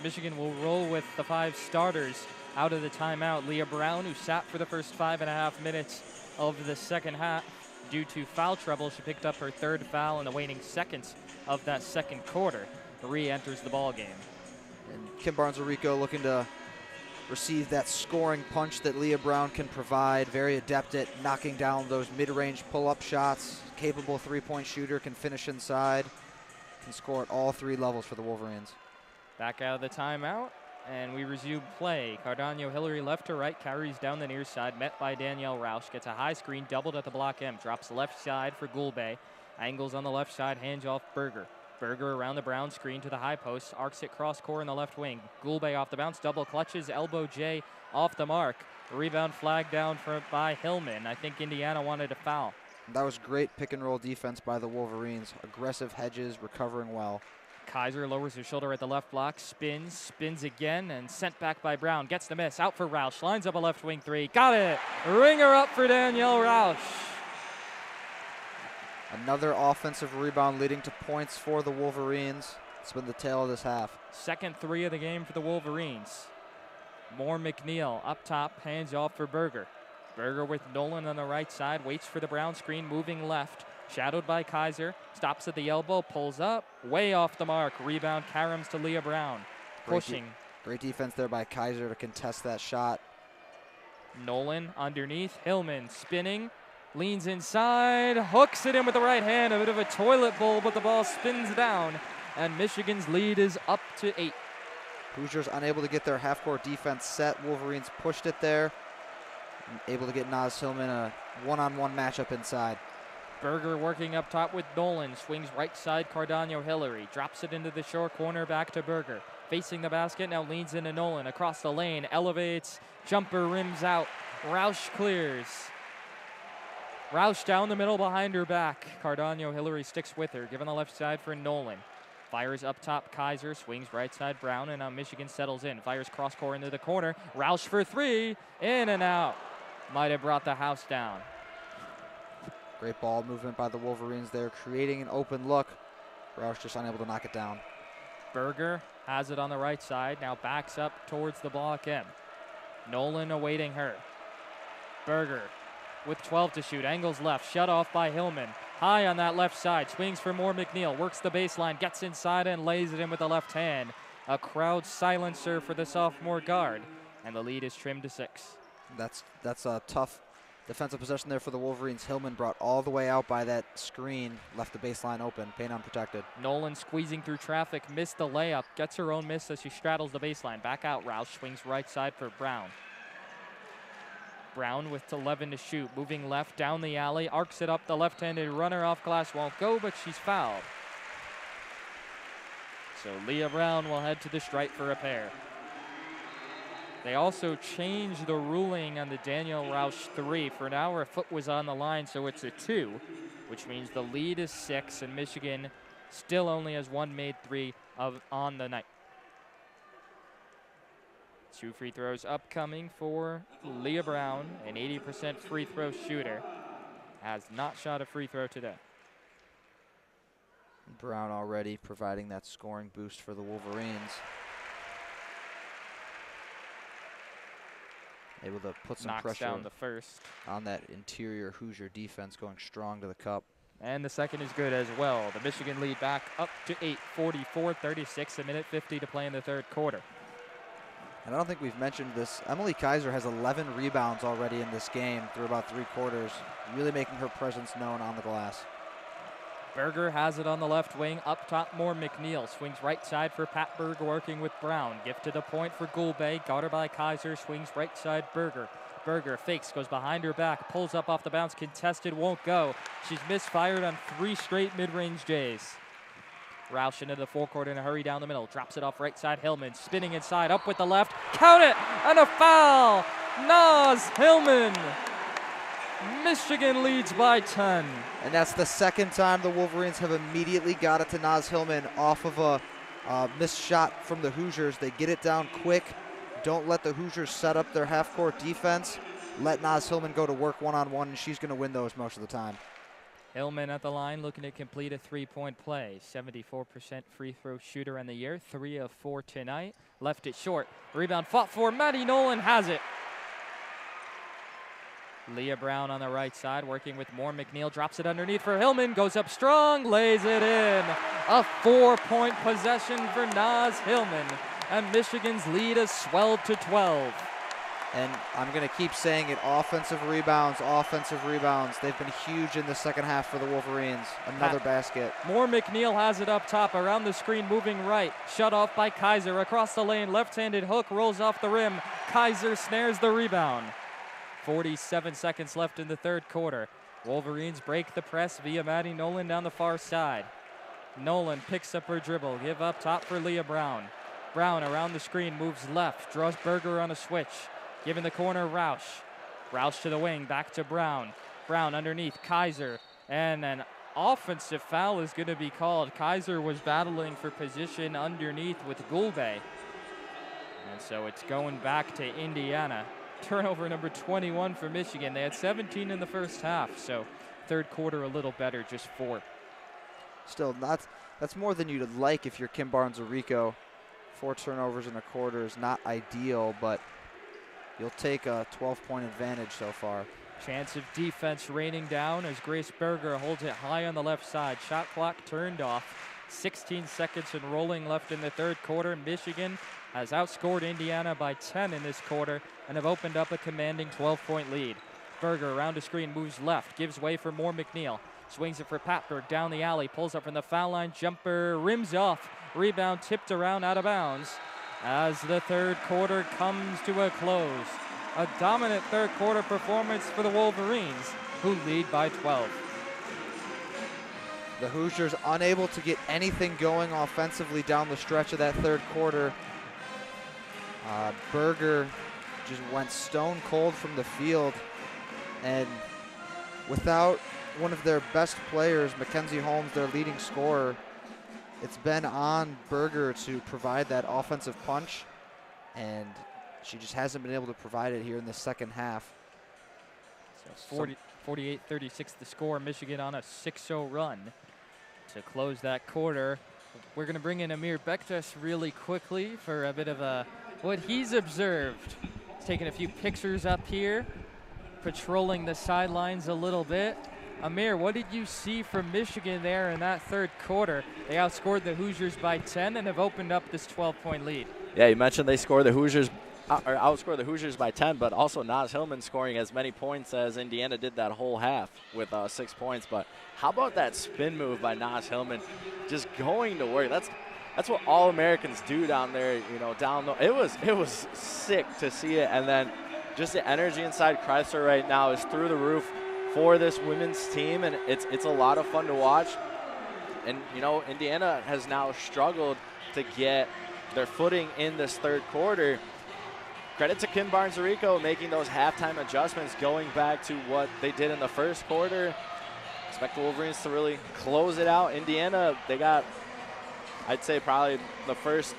Michigan will roll with the 5 starters out of the timeout. Leah Brown, who sat for the first 5.5 minutes of the second half due to foul trouble. She picked up her 3rd foul in the waning seconds of that second quarter. Re-enters the ball game. And Kim Barnes-Arico looking to receive that scoring punch that Leah Brown can provide. Very adept at knocking down those mid-range pull-up shots. Capable three-point shooter, can finish inside, can score at all 3 levels for the Wolverines. Back out of the timeout, and we resume play. Cardano Hillary left to right, carries down the near side, met by Danielle Roush, gets a high screen, doubled at the block M, drops left side for Gulbe, angles on the left side, hands off Berger. Berger around the Brown screen to the high post, arcs it cross court in the left wing. Gulbe off the bounce, double clutches, elbow J off the mark. Rebound flag down by Hillman. I think Indiana wanted a foul. That was great pick and roll defense by the Wolverines. Aggressive hedges, recovering well. Kaiser lowers her shoulder at the left block, spins again, and sent back by Brown. Gets the miss, out for Roush, lines up a left wing 3. Got it! Ringer up for Danielle Roush. Another offensive rebound leading to points for the Wolverines. It's been the tail of this half. Second 3 of the game for the Wolverines. More McNeil up top, hands off for Berger. Berger with Nolan on the right side, waits for the Brown screen, moving left. Shadowed by Kaiser, stops at the elbow, pulls up, way off the mark. Rebound, Karams to Leah Brown. Pushing. Great defense there by Kaiser to contest that shot. Nolan underneath, Hillman spinning. Leans inside, hooks it in with the right hand, a bit of a toilet bowl, but the ball spins down, and Michigan's lead is up to 8. Hoosiers unable to get their half-court defense set. Wolverines pushed it there, able to get Naz Hillman a one-on-one matchup inside. Berger working up top with Nolan, swings right side, Cardano Hillary, drops it into the short corner, back to Berger. Facing the basket, now leans into Nolan, across the lane, elevates, jumper rims out, Roush clears. Roush down the middle behind her back. Cardano Hillary sticks with her, given the left side for Nolan. Fires up top, Kaiser, swings right side Brown, and now Michigan settles in. Fires cross court into the corner. Roush for 3, in and out. Might have brought the house down. Great ball movement by the Wolverines there, creating an open look. Roush just unable to knock it down. Berger has it on the right side, now backs up towards the block M. Nolan awaiting her. Berger with 12 to shoot, angles left, shut off by Hillman. High on that left side, swings for more McNeil, works the baseline, gets inside and lays it in with the left hand. A crowd silencer for the sophomore guard. and the lead is trimmed to 6. That's a tough defensive possession there for the Wolverines. Hillman brought all the way out by that screen, left the baseline open, paint unprotected. Nolan squeezing through traffic, missed the layup, gets her own miss as she straddles the baseline. Back out, Roush swings right side for Brown. Brown with 11 to shoot, moving left down the alley, arcs it up the left-handed runner off glass, won't go, but she's fouled. So Leah Brown will head to the stripe for a pair. They also changed the ruling on the Daniel Roush 3. For now, her foot was on the line, so it's a 2, which means the lead is 6, and Michigan still only has one made 3 on the night. 2 free throws upcoming for Leah Brown, an 80% free throw shooter. Has not shot a free throw today. Brown already providing that scoring boost for the Wolverines. Able to put some pressure down the first on that interior Hoosier defense, going strong to the cup. And the second is good as well. The Michigan lead back up to 8, 44-36, a minute 50 to play in the third quarter. And I don't think we've mentioned this. Emily Kaiser has 11 rebounds already in this game through about 3 quarters, really making her presence known on the glass. Berger has it on the left wing. Up top, more McNeil. Swings right side for Pat Berger, working with Brown. Gifted a point for Gulbe. Got her by Kaiser. Swings right side, Berger. Berger fakes, goes behind her back, pulls up off the bounce. Contested, won't go. She's misfired on 3 straight mid-range J's. Roush into the forecourt in a hurry down the middle. Drops it off right side, Hillman. Spinning inside, up with the left. Count it! And a foul! Naz Hillman! Michigan leads by 10. And that's the second time the Wolverines have immediately got it to Naz Hillman off of a missed shot from the Hoosiers. They get it down quick. Don't let the Hoosiers set up their half-court defense. Let Naz Hillman go to work one-on-one, and she's going to win those most of the time. Hillman at the line looking to complete a 3-point play. 74% free throw shooter in the year. 3 of 4 tonight. Left it short. Rebound fought for. Maddie Nolan has it. Leah Brown on the right side, working with more McNeil, drops it underneath for Hillman, goes up strong, lays it in. A 4-point possession for Naz Hillman, and Michigan's lead is swelled to 12. And I'm going to keep saying it, offensive rebounds, offensive rebounds. They've been huge in the second half for the Wolverines. Another basket. More McNeil has it up top, around the screen, moving right. Shut off by Kaiser, across the lane, left-handed hook, rolls off the rim. Kaiser snares the rebound. 47 seconds left in the third quarter. Wolverines break the press via Maddie Nolan down the far side. Nolan picks up her dribble, give up top for Leah Brown. Brown around the screen, moves left, draws Berger on a switch. Giving the corner, Roush. Roush to the wing, back to Brown. Brown underneath, Kaiser. And an offensive foul is going to be called. Kaiser was battling for position underneath with Gulbe. And so it's going back to Indiana. Turnover number 21 for Michigan. They had 17 in the first half, so third quarter a little better, just 4. Still, that's more than you'd like if you're Kim Barnes-Arico. 4 turnovers in a quarter is not ideal, but you'll take a 12-point advantage so far. Chance of defense raining down as Grace Berger holds it high on the left side. Shot clock turned off. 16 seconds and rolling left in the third quarter. Michigan has outscored Indiana by 10 in this quarter and have opened up a commanding 12-point lead. Berger around the screen, moves left, gives way for more McNeil. Swings it for Patberg down the alley, pulls up from the foul line, jumper, rims off. Rebound tipped around out of bounds as the third quarter comes to a close. A dominant third quarter performance for the Wolverines, who lead by 12. The Hoosiers unable to get anything going offensively down the stretch of that third quarter. Berger just went stone cold from the field, and without one of their best players, Mackenzie Holmes, their leading scorer, it's been on Berger to provide that offensive punch, and she just hasn't been able to provide it here in the second half. So 48-36 the score. Michigan on a 6-0 run to close that quarter. We're going to bring in Amir Bektas really quickly for a bit of what he's observed. He's taking a few pictures up here, patrolling the sidelines a little bit. Amir, what did you see from Michigan there in that third quarter? They outscored the Hoosiers by 10 and have opened up this 12-point lead. Yeah, you mentioned they scored the Hoosiers outscore the Hoosiers by 10, but also Naz Hillman scoring as many points as Indiana did that whole half with 6 points. But how about that spin move by Naz Hillman, just going to work? That's what all Americans do down there, you know, down the. It was sick to see it, and then just the energy inside Crisler right now is through the roof for this women's team, and it's a lot of fun to watch. And you know, Indiana has now struggled to get their footing in this third quarter. Credit to Kim Barnes-Arico making those halftime adjustments, going back to what they did in the first quarter. Expect the Wolverines to really close it out. Indiana, they got, I'd say, probably the first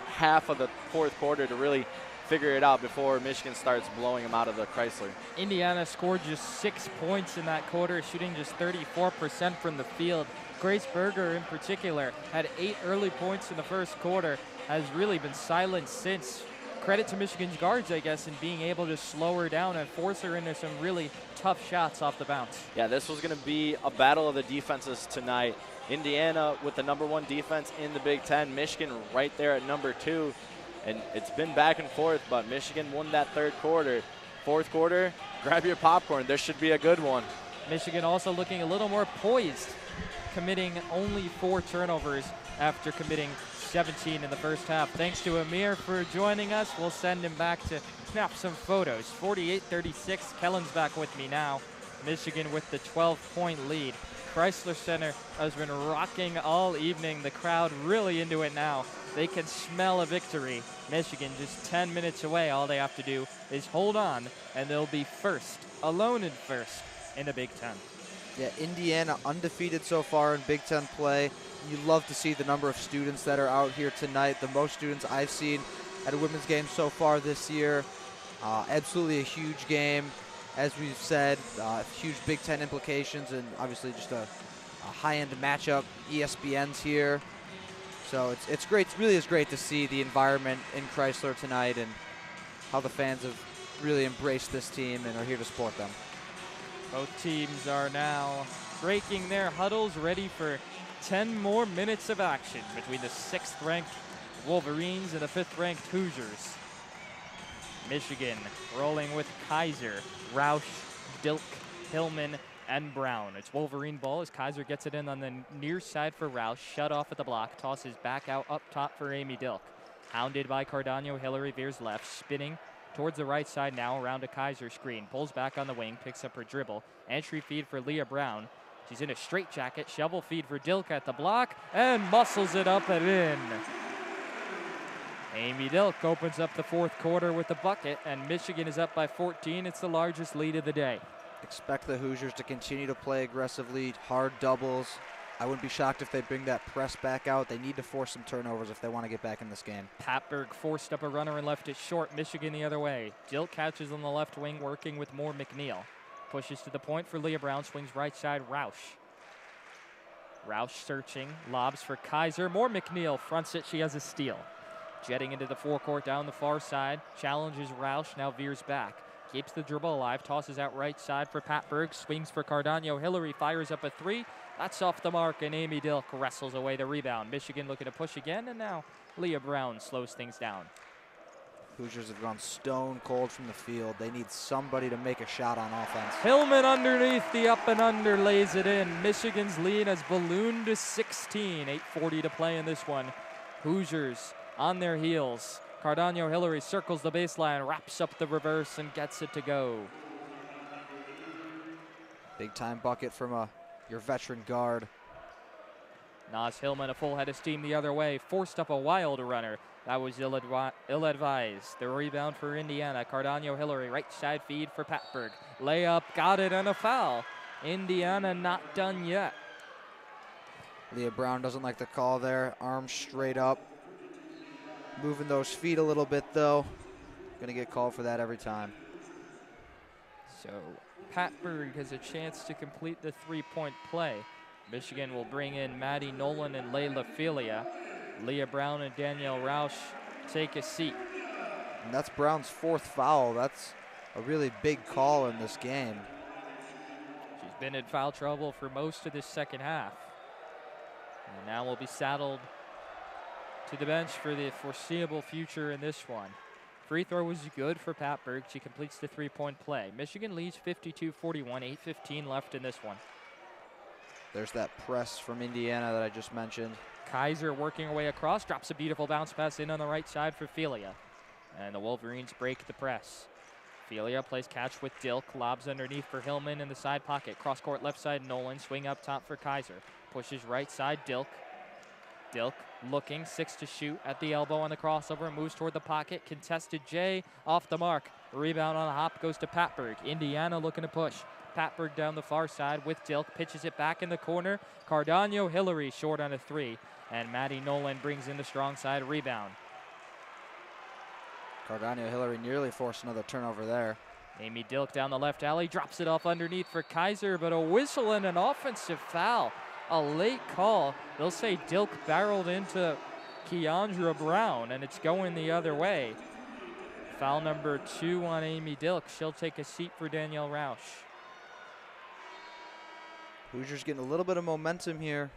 half of the fourth quarter to really figure it out before Michigan starts blowing them out of the Crisler. Indiana scored just 6 points in that quarter, shooting just 34% from the field. Grace Berger in particular had 8 early points in the first quarter, has really been silent since. Credit to Michigan's guards, I guess, in being able to slow her down and force her into some really tough shots off the bounce. Yeah, this was going to be a battle of the defenses tonight. Indiana with the #1 defense in the Big Ten, Michigan right there at #2. And it's been back and forth, but Michigan won that third quarter. Fourth quarter, grab your popcorn. This should be a good one. Michigan also looking a little more poised, committing only 4 turnovers after committing 17 in the first half. Thanks to Amir for joining us. We'll send him back to snap some photos. 48-36, Kelin's back with me now. Michigan with the 12-point lead. Crisler Center has been rocking all evening. The crowd really into it now. They can smell a victory. Michigan just 10 minutes away. All they have to do is hold on, and they'll be first, alone in first, in the Big Ten. Yeah, Indiana undefeated so far in Big Ten play. You love to see the number of students that are out here tonight. The most students I've seen at a women's game so far this year. Absolutely a huge game. As we've said, huge Big Ten implications, and obviously just a high-end matchup. ESPN's here. So it's great. It really is great to see the environment in Crisler tonight and how the fans have really embraced this team and are here to support them. Both teams are now breaking their huddles, ready for 10 more minutes of action between the 6th-ranked Wolverines and the 5th-ranked Hoosiers. Michigan rolling with Kaiser, Roush, Dilk, Hillman, and Brown. It's Wolverine ball as Kaiser gets it in on the near side for Roush, shut off at the block, tosses back out up top for Amy Dilk. Hounded by Cardano, Hillary veers left, spinning towards the right side now around a Kaiser screen. Pulls back on the wing, picks up her dribble. Entry feed for Leah Brown. She's in a straight jacket. Shovel feed for Dilk at the block and muscles it up and in. Amy Dilk opens up the fourth quarter with the bucket, and Michigan is up by 14. It's the largest lead of the day. Expect the Hoosiers to continue to play aggressively, hard doubles. I wouldn't be shocked if they bring that press back out. They need to force some turnovers if they want to get back in this game. Patberg forced up a runner and left it short. Michigan the other way. Dilk catches on the left wing, working with Moore McNeil. Pushes to the point for Leah Brown, swings right side, Roush. Roush searching, lobs for Kaiser. Moore McNeil fronts it, she has a steal. Jetting into the forecourt down the far side, challenges Roush, now veers back. Keeps the dribble alive, tosses out right side for Patberg, swings for Cardano. Hillary fires up a 3. That's off the mark, and Amy Dilk wrestles away the rebound. Michigan looking to push again, and now Leah Brown slows things down. Hoosiers have gone stone cold from the field. They need somebody to make a shot on offense. Hillman underneath the up and under, lays it in. Michigan's lead has ballooned to 16. 8:40 to play in this one. Hoosiers on their heels. Cardano Hillary circles the baseline, wraps up the reverse, and gets it to go. Big time bucket from your veteran guard. Naz Hillman, a full head of steam the other way, forced up a wild runner. That was ill-advised. The rebound for Indiana. Cardano Hillary, right side feed for Patberg. Layup, got it, and a foul. Indiana not done yet. Leah Brown doesn't like the call there. Arms straight up. Moving those feet a little bit, though. Gonna get called for that every time. So Patberg has a chance to complete the three-point play. Michigan will bring in Maddie Nolan and Layla Filia. Leah Brown and Danielle Roush take a seat. And that's Brown's fourth foul. That's a really big call in this game. She's been in foul trouble for most of this second half. And now will be saddled to the bench for the foreseeable future in this one. free throw was good for Pat Berg. She completes the three-point play. Michigan leads 52-41, 8:15 left in this one. There's that press from Indiana that I just mentioned. Kaiser working her way across, drops a beautiful bounce pass in on the right side for Felia. And the Wolverines break the press. Felia plays catch with Dilk, lobs underneath for Hillman in the side pocket. Cross court left side, Nolan, swing up top for Kaiser. Pushes right side, Dilk. Dilk looking, 6 to shoot at the elbow on the crossover, moves toward the pocket. Contested Jay, off the mark. Rebound on a hop goes to Patberg. Indiana looking to push. Patberg down the far side with Dilk, pitches it back in the corner. Cardano Hillary short on a 3. And Maddie Nolan brings in the strong side rebound. Cardano Hillary nearly forced another turnover there. Amy Dilk down the left alley, drops it off underneath for Kaiser, but a whistle and an offensive foul. A late call. They'll say Dilk barreled into Keandra Brown, and it's going the other way. Foul number 2 on Amy Dilk. She'll take a seat for Danielle Roush. Hoosiers getting a little bit of momentum here.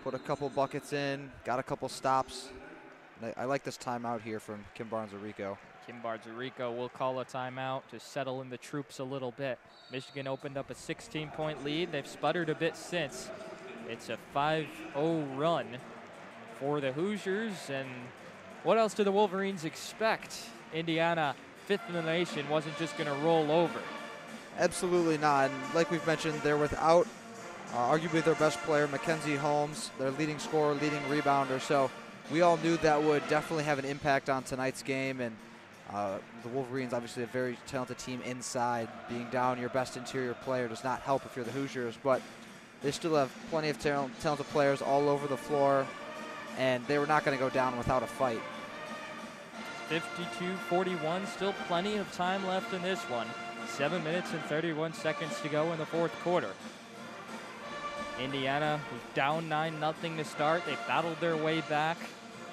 Put a couple buckets in, got a couple stops. I like this timeout here from Kim Barnes-Arico. Kim Barnes-Arico will call a timeout to settle in the troops a little bit. Michigan opened up a 16-point lead. They've sputtered a bit since. It's a 5-0 run for the Hoosiers. And what else do the Wolverines expect? Indiana, 5th in the nation, wasn't just going to roll over. Absolutely not. And like we've mentioned, they're without arguably their best player, Mackenzie Holmes, their leading scorer, leading rebounder. So we all knew that would definitely have an impact on tonight's game. And the Wolverines, obviously a very talented team inside. Being down your best interior player does not help if you're the Hoosiers, but they still have plenty of talented players all over the floor, and they were not going to go down without a fight. 52-41, still plenty of time left in this one. 7 minutes and 31 seconds to go in the fourth quarter. Indiana was down 9-0 to start. They battled their way back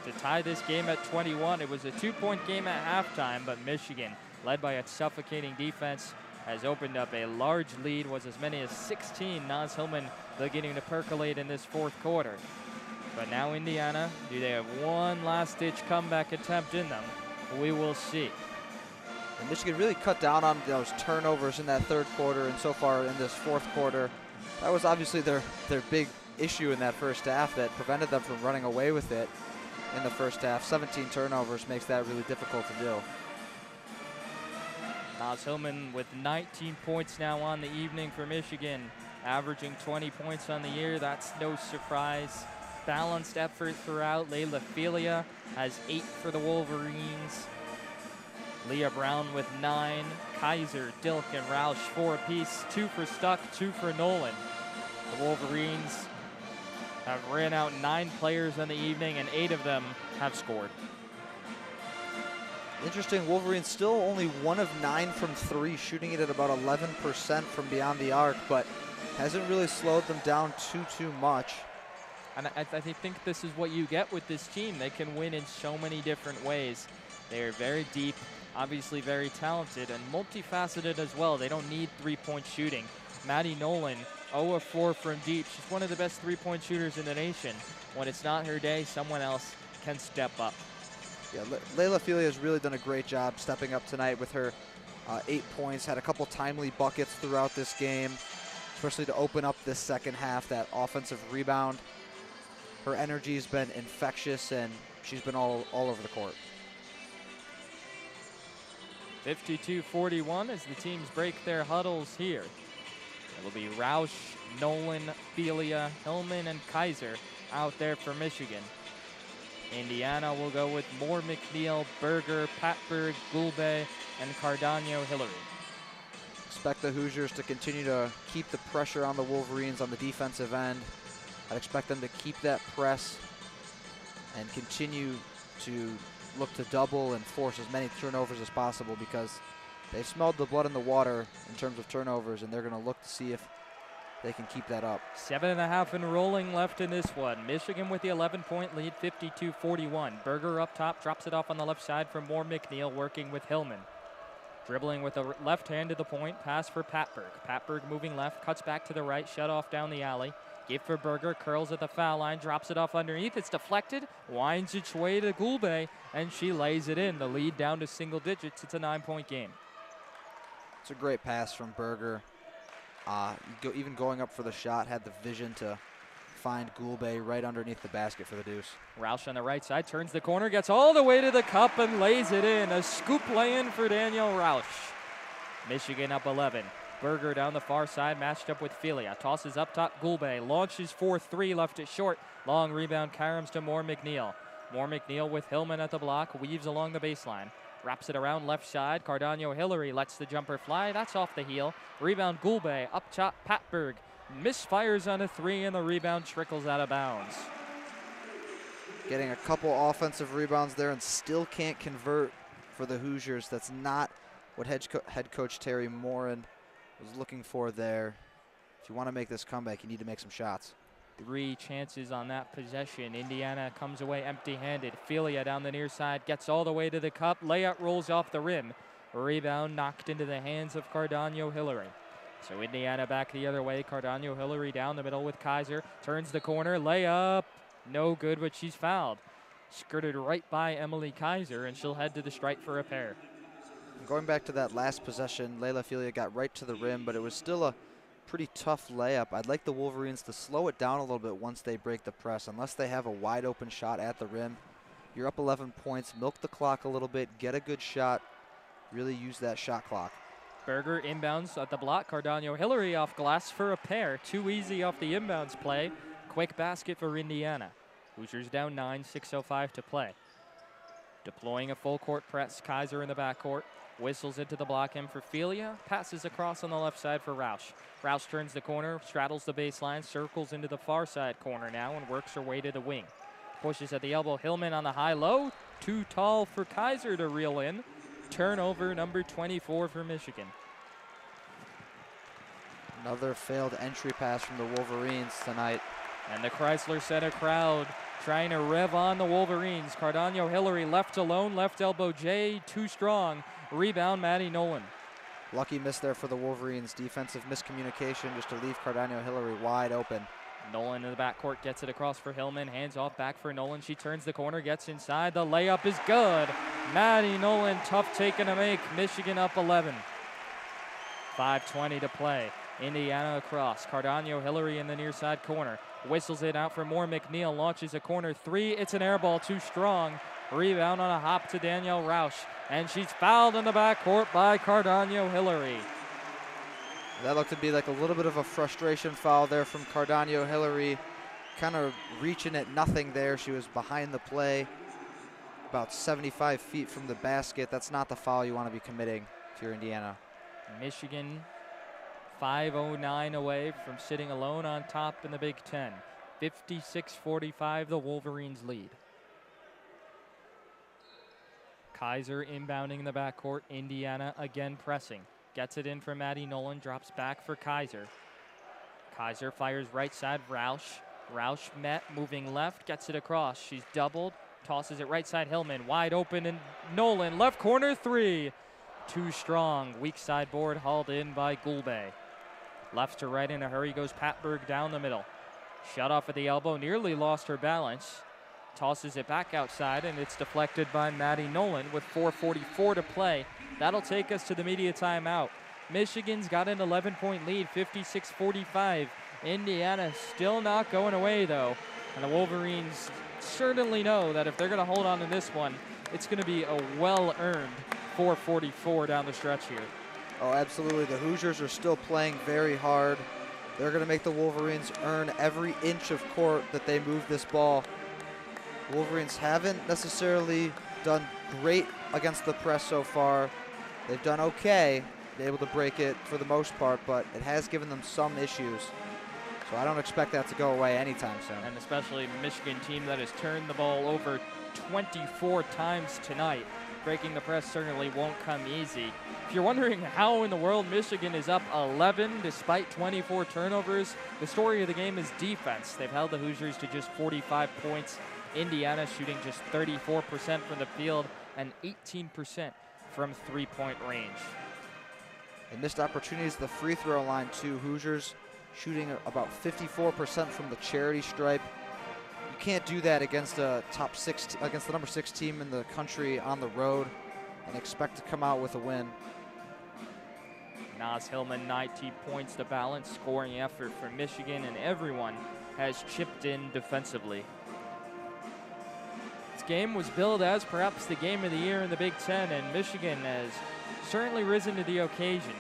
to tie this game at 21. It was a 2-point game at halftime, but Michigan, led by its suffocating defense, has opened up a large lead, was as many as 16. Naz Hillman beginning to percolate in this fourth quarter. But now Indiana, do they have one last-ditch comeback attempt in them? We will see. And Michigan really cut down on those turnovers in that third quarter, and so far in this fourth quarter, that was obviously their big issue in that first half that prevented them from running away with it in the first half. 17 turnovers makes that really difficult to do. Naz Hillman with 19 points now on the evening for Michigan, averaging 20 points on the year. That's no surprise. Balanced effort throughout. Layla Felia has 8 for the Wolverines. Leah Brown with 9. Kaiser, Dilk, and Roush 4 apiece. 2 for Stuck, 2 for Nolan. The Wolverines have ran out 9 players on the evening, and 8 of them have scored. Interesting, Wolverines still only 1 of 9 from 3, shooting it at about 11% from beyond the arc, but hasn't really slowed them down too much. And I think this is what you get with this team. They can win in so many different ways. They are very deep, obviously very talented, and multifaceted as well. They don't need three-point shooting. Maddie Nolan, 0 of 4 from deep. She's one of the best three-point shooters in the nation. When it's not her day, someone else can step up. Yeah, Layla Felia has really done a great job stepping up tonight with her 8 points. Had a couple timely buckets throughout this game, especially to open up this second half, that offensive rebound. Her energy has been infectious, and she's been all over the court. 52-41 as the teams break their huddles here. It'll be Roush, Nolan, Felia, Hillman, and Kaiser out there for Michigan. Indiana will go with Moore, McNeil, Berger, Patberg, Gulbe, and Cardano Hillary. Expect the Hoosiers to continue to keep the pressure on the Wolverines on the defensive end. I'd expect them to keep that press and continue to look to double and force as many turnovers as possible, because they've smelled the blood in the water in terms of turnovers, and they're going to look to see if they can keep that up. 7.5 and rolling left in this one. Michigan with the 11-point lead, 52-41. Berger up top, drops it off on the left side for Moore McNeil, working with Hillman. Dribbling with the left hand to the point, pass for Patberg. Patberg moving left, cuts back to the right, shut off down the alley. Give for Berger, curls at the foul line, drops it off underneath. It's deflected, winds its way to Gulbe, and she lays it in. The lead down to single digits. It's a 9-point game. It's a great pass from Berger. Even going up for the shot, had the vision to find Gulbe right underneath the basket for the deuce. Roush on the right side, turns the corner, gets all the way to the cup and lays it in. A scoop lay-in for Daniel Roush. Michigan up 11. Berger down the far side, matched up with Filia. Tosses up top, Gulbe. Launches 4-3, left it short. Long rebound, Karams to Moore McNeil. Moore McNeil with Hillman at the block, weaves along the baseline. Wraps it around left side. Cardano Hillary lets the jumper fly. That's off the heel. Rebound Gulbe. Up top, Patberg. Misfires on a 3, and the rebound trickles out of bounds. Getting a couple offensive rebounds there and still can't convert for the Hoosiers. That's not what head coach Terry Morin was looking for there. If you want to make this comeback, you need to make some shots. 3 chances on that possession. Indiana comes away empty-handed. Filia down the near side, gets all the way to the cup. Layup rolls off the rim. Rebound knocked into the hands of Cardano Hillary. So Indiana back the other way. Cardano Hillary down the middle with Kaiser. Turns the corner, layup. No good, but she's fouled. Skirted right by Emily Kaiser, and she'll head to the stripe for a pair. Going back to that last possession, Layla Filia got right to the rim, but it was still a pretty tough layup. I'd like the Wolverines to slow it down a little bit once they break the press. Unless they have a wide open shot at the rim, you're up 11 points, milk the clock a little bit, get a good shot, really use that shot clock. Berger inbounds at the block. Cardano Hillary off glass for a pair. Too easy off the inbounds play. Quick basket for Indiana. Hoosiers down 9, 6:05 to play. Deploying a full court press, Kaiser in the backcourt. Whistles into the block in for Filia. Passes across on the left side for Roush. Roush turns the corner, straddles the baseline, circles into the far side corner now and works her way to the wing. Pushes at the elbow. Hillman on the high-low. Too tall for Kaiser to reel in. Turnover number 24 for Michigan. Another failed entry pass from the Wolverines tonight. And the Crisler Center crowd trying to rev on the Wolverines. Cardano Hillary left alone, left elbow J, too strong. Rebound, Maddie Nolan. Lucky miss there for the Wolverines. Defensive miscommunication just to leave Cardano Hillary wide open. Nolan in the backcourt gets it across for Hillman. Hands off back for Nolan. She turns the corner, gets inside. The layup is good. Maddie Nolan, tough taken to make. Michigan up 11. 5:20 to play. Indiana across. Cardano Hillary in the near side corner. Whistles it out for Moore McNeil. Launches a corner 3. It's an air ball, too strong. Rebound on a hop to Danielle Roush. And she's fouled in the backcourt by Cardano Hillary. That looked to be like a little bit of a frustration foul there from Cardano Hillary. Kind of reaching at nothing there. She was behind the play, about 75 feet from the basket. That's not the foul you want to be committing if you're Indiana. Michigan 5:09 away from sitting alone on top in the Big Ten. 56-45, the Wolverines lead. Kaiser inbounding in the backcourt. Indiana again pressing. Gets it in for Maddie Nolan, drops back for Kaiser. Kaiser fires right side, Roush. Roush met, moving left, gets it across. She's doubled, tosses it right side, Hillman. Wide open, and Nolan, left corner 3. Too strong, weak side board hauled in by Gulbe. Left to right in a hurry goes Patberg down the middle. Shut off at the elbow, nearly lost her balance. Tosses it back outside, and it's deflected by Maddie Nolan with 4:44 to play. That'll take us to the media timeout. Michigan's got an 11-point lead, 56-45. Indiana still not going away, though. And the Wolverines certainly know that if they're going to hold on to this one, it's going to be a well-earned 4:44 down the stretch here. Oh, absolutely. The Hoosiers are still playing very hard. They're going to make the Wolverines earn every inch of court that they move this ball. Wolverines haven't necessarily done great against the press so far. They've done okay, been able to break it for the most part, but it has given them some issues. So I don't expect that to go away anytime soon. And especially a Michigan team that has turned the ball over 24 times tonight. Breaking the press certainly won't come easy. If you're wondering how in the world Michigan is up 11 despite 24 turnovers, the story of the game is defense. They've held the Hoosiers to just 45 points. Indiana shooting just 34% from the field and 18% from three-point range. And missed opportunities at the free throw line too. Hoosiers shooting about 54% from the charity stripe. You can't do that against a against the number 6 team in the country on the road and expect to come out with a win. Naz Hillman, 19 points, the balanced scoring effort for Michigan, and everyone has chipped in defensively. This game was billed as perhaps the game of the year in the Big Ten, and Michigan has certainly risen to the occasion.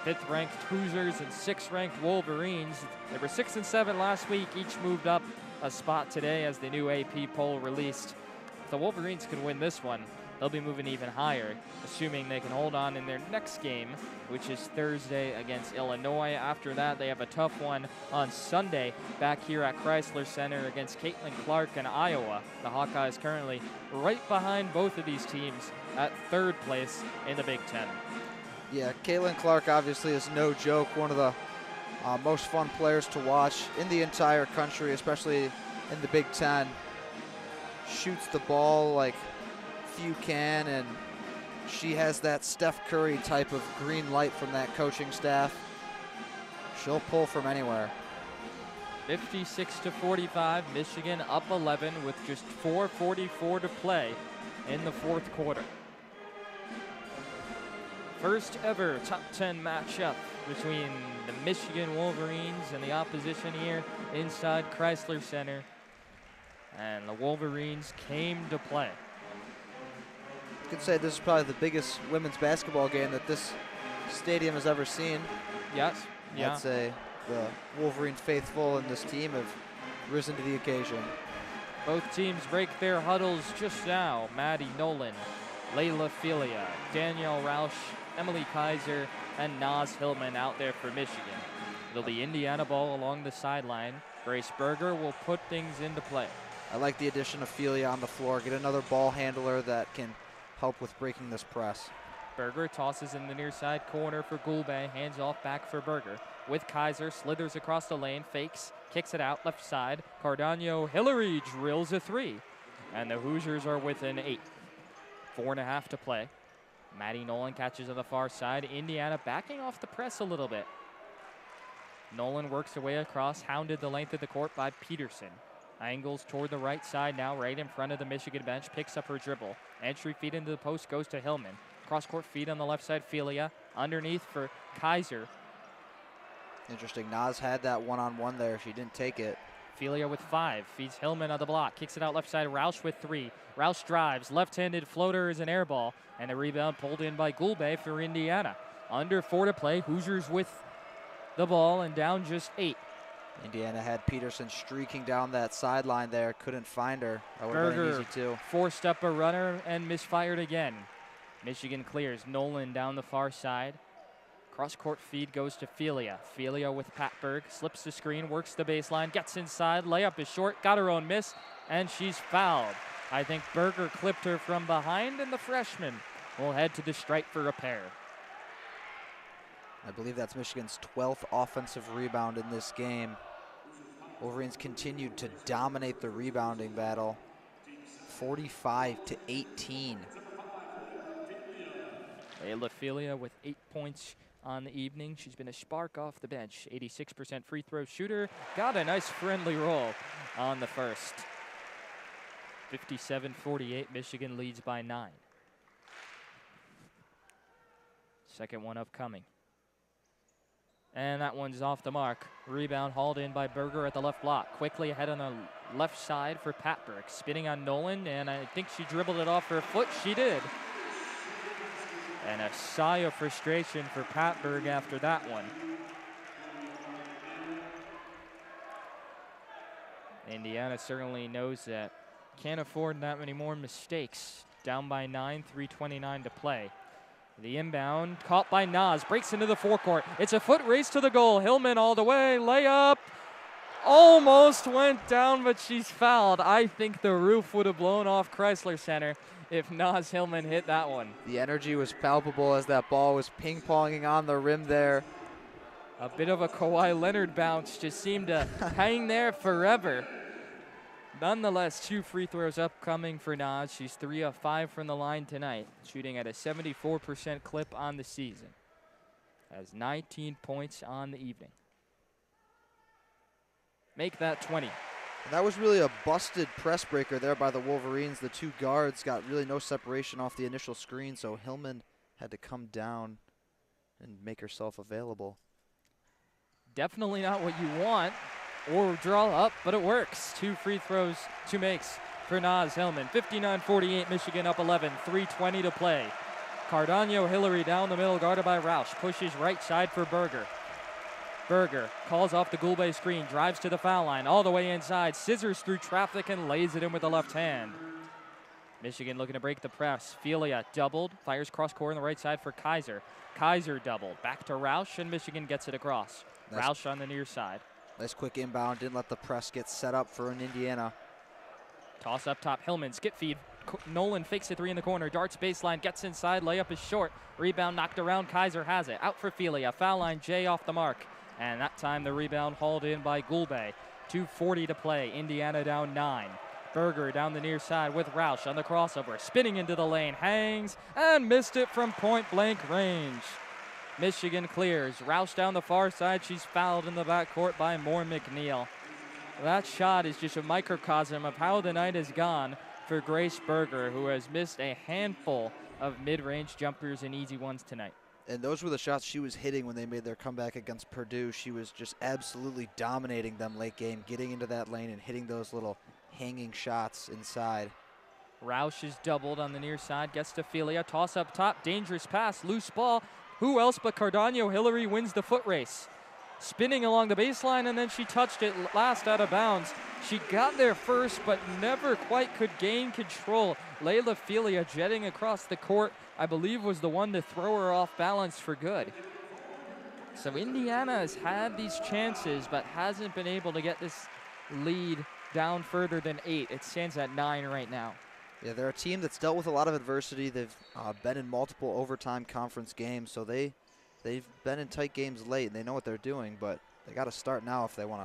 5th-ranked Hoosiers and 6th-ranked Wolverines. They were 6 and 7 last week, each moved up a spot today as the new AP poll released. If the Wolverines can win this one, they'll be moving even higher, assuming they can hold on in their next game, which is Thursday against Illinois. After that, they have a tough one on Sunday back here at Crisler Center against Kelin Clark and Iowa. The Hawkeyes currently right behind both of these teams at 3rd place in the Big Ten. Yeah, Kelin Clark obviously is no joke, one of the most fun players to watch in the entire country, especially in the Big Ten. Shoots the ball like few can, and she has that Steph Curry type of green light from that coaching staff. She'll pull from anywhere. 56-45, Michigan up 11 with just 4:44 to play in the 4th quarter. First ever top 10 matchup between the Michigan Wolverines and the opposition here inside Crisler Center. And the Wolverines came to play. You could say this is probably the biggest women's basketball game that this stadium has ever seen. Yes. Yeah. I'd say the Wolverine faithful and this team have risen to the occasion. Both teams break their huddles just now. Maddie Nolan, Layla Filia, Danielle Roush, Emily Kaiser, and Naz Hillman out there for Michigan. It'll be Indiana ball along the sideline. Grace Berger will put things into play. I like the addition of Filia on the floor. Get another ball handler that can help with breaking this press. Berger tosses in the near side corner for Gulbe, hands off back for Berger. With Kaiser, slithers across the lane, fakes, kicks it out left side. Cardano Hillary drills a 3. And the Hoosiers are within 8. 4.5 to play. Maddie Nolan catches on the far side. Indiana backing off the press a little bit. Nolan works her way across, hounded the length of the court by Peterson. Angles toward the right side now, right in front of the Michigan bench, picks up her dribble. Entry feed into the post goes to Hillman. Cross-court feed on the left side, Filia. Underneath for Kaiser. Interesting, Naz had that one-on-one there. She didn't take it. Filia with 5, feeds Hillman on the block, kicks it out left side, Roush with 3. Roush drives, left-handed floater is an air ball, and the rebound pulled in by Gulbe for Indiana. Under 4 to play, Hoosiers with the ball and down just 8. Indiana had Peterson streaking down that sideline there, couldn't find her. That would have been easy too. Forced up a runner and misfired again. Michigan clears, Nolan down the far side. Cross-court feed goes to Filia. Filia with Patberg, slips the screen, works the baseline, gets inside, layup is short, got her own miss, and she's fouled. I think Berger clipped her from behind, and the freshman will head to the stripe for repair. I believe that's Michigan's 12th offensive rebound in this game. Wolverines continued to dominate the rebounding battle, 45-18. Layla Filia with 8 points on the evening. She's been a spark off the bench. 86% free throw shooter. Got a nice friendly roll on the first. 57-48, Michigan leads by 9. Second one upcoming. And that one's off the mark. Rebound hauled in by Berger at the left block. Quickly ahead on the left side for Patberg. Spinning on Nolan, and I think she dribbled it off her foot. She did. And a sigh of frustration for Patberg after that one. Indiana certainly knows that. Can't afford that many more mistakes. Down by 9, 3:29 to play. The inbound caught by Naz, breaks into the forecourt. It's a foot race to the goal. Hillman all the way, layup. Almost went down, but she's fouled. I think the roof would have blown off Crisler Center if Naz Hillman hit that one. The energy was palpable as that ball was ping-ponging on the rim there. A bit of a Kawhi Leonard bounce, just seemed to hang there forever. Nonetheless, 2 free throws upcoming for Naz. She's 3 of 5 from the line tonight, shooting at a 74% clip on the season. Has 19 points on the evening. Make that 20. And that was really a busted press breaker there by the Wolverines. The 2 guards got really no separation off the initial screen, so Hillman had to come down and make herself available. Definitely not what you want or draw up, but it works. 2 free throws, 2 makes for Naz Hillman. 59-48, Michigan up 11, 3:20 to play. Cardano Hillary down the middle, guarded by Roush. Pushes right side for Berger. Berger calls off the Gulbe screen, drives to the foul line, all the way inside, scissors through traffic and lays it in with the left hand. Michigan looking to break the press. Felia doubled, fires cross court on the right side for Kaiser. Kaiser doubled, back to Roush, and Michigan gets it across. Roush on the near side. Nice quick inbound, didn't let the press get set up for an Indiana. Toss up top, Hillman, skip feed. Nolan fakes a 3 in the corner, darts baseline, gets inside, layup is short. Rebound knocked around, Kaiser has it. Out for Felia, foul line, Jay off the mark. And that time the rebound hauled in by Gulbe. 2:40 to play, Indiana down 9. Berger down the near side with Roush on the crossover, spinning into the lane, hangs, and missed it from point blank range. Michigan clears, Roush down the far side, she's fouled in the backcourt by Moore McNeil. That shot is just a microcosm of how the night has gone for Grace Berger, who has missed a handful of mid-range jumpers and easy ones tonight. And those were the shots she was hitting when they made their comeback against Purdue. She was just absolutely dominating them late game, getting into that lane and hitting those little hanging shots inside. Roush is doubled on the near side, gets to Felia, toss up top, dangerous pass, loose ball. Who else but Cardano Hillary wins the foot race? Spinning along the baseline, and then she touched it last out of bounds. She got there first, but never quite could gain control. Layla Felia jetting across the court, I believe, was the one to throw her off balance for good. So Indiana has had these chances, but hasn't been able to get this lead down further than 8. It stands at 9 right now. Yeah, they're a team that's dealt with a lot of adversity. They've been in multiple overtime conference games, so they've been in tight games late, and they know what they're doing, but they got to start now if they want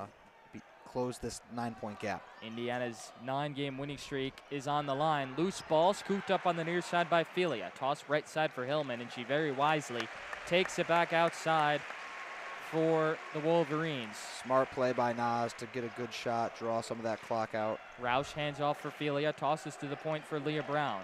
to close this 9-point gap. Indiana's 9-game winning streak is on the line. Loose ball scooped up on the near side by Felia. Toss right side for Hillman, and she very wisely takes it back outside for the Wolverines. Smart play by Naz to get a good shot, draw some of that clock out. Roush hands off for Felia, tosses to the point for Leah Brown.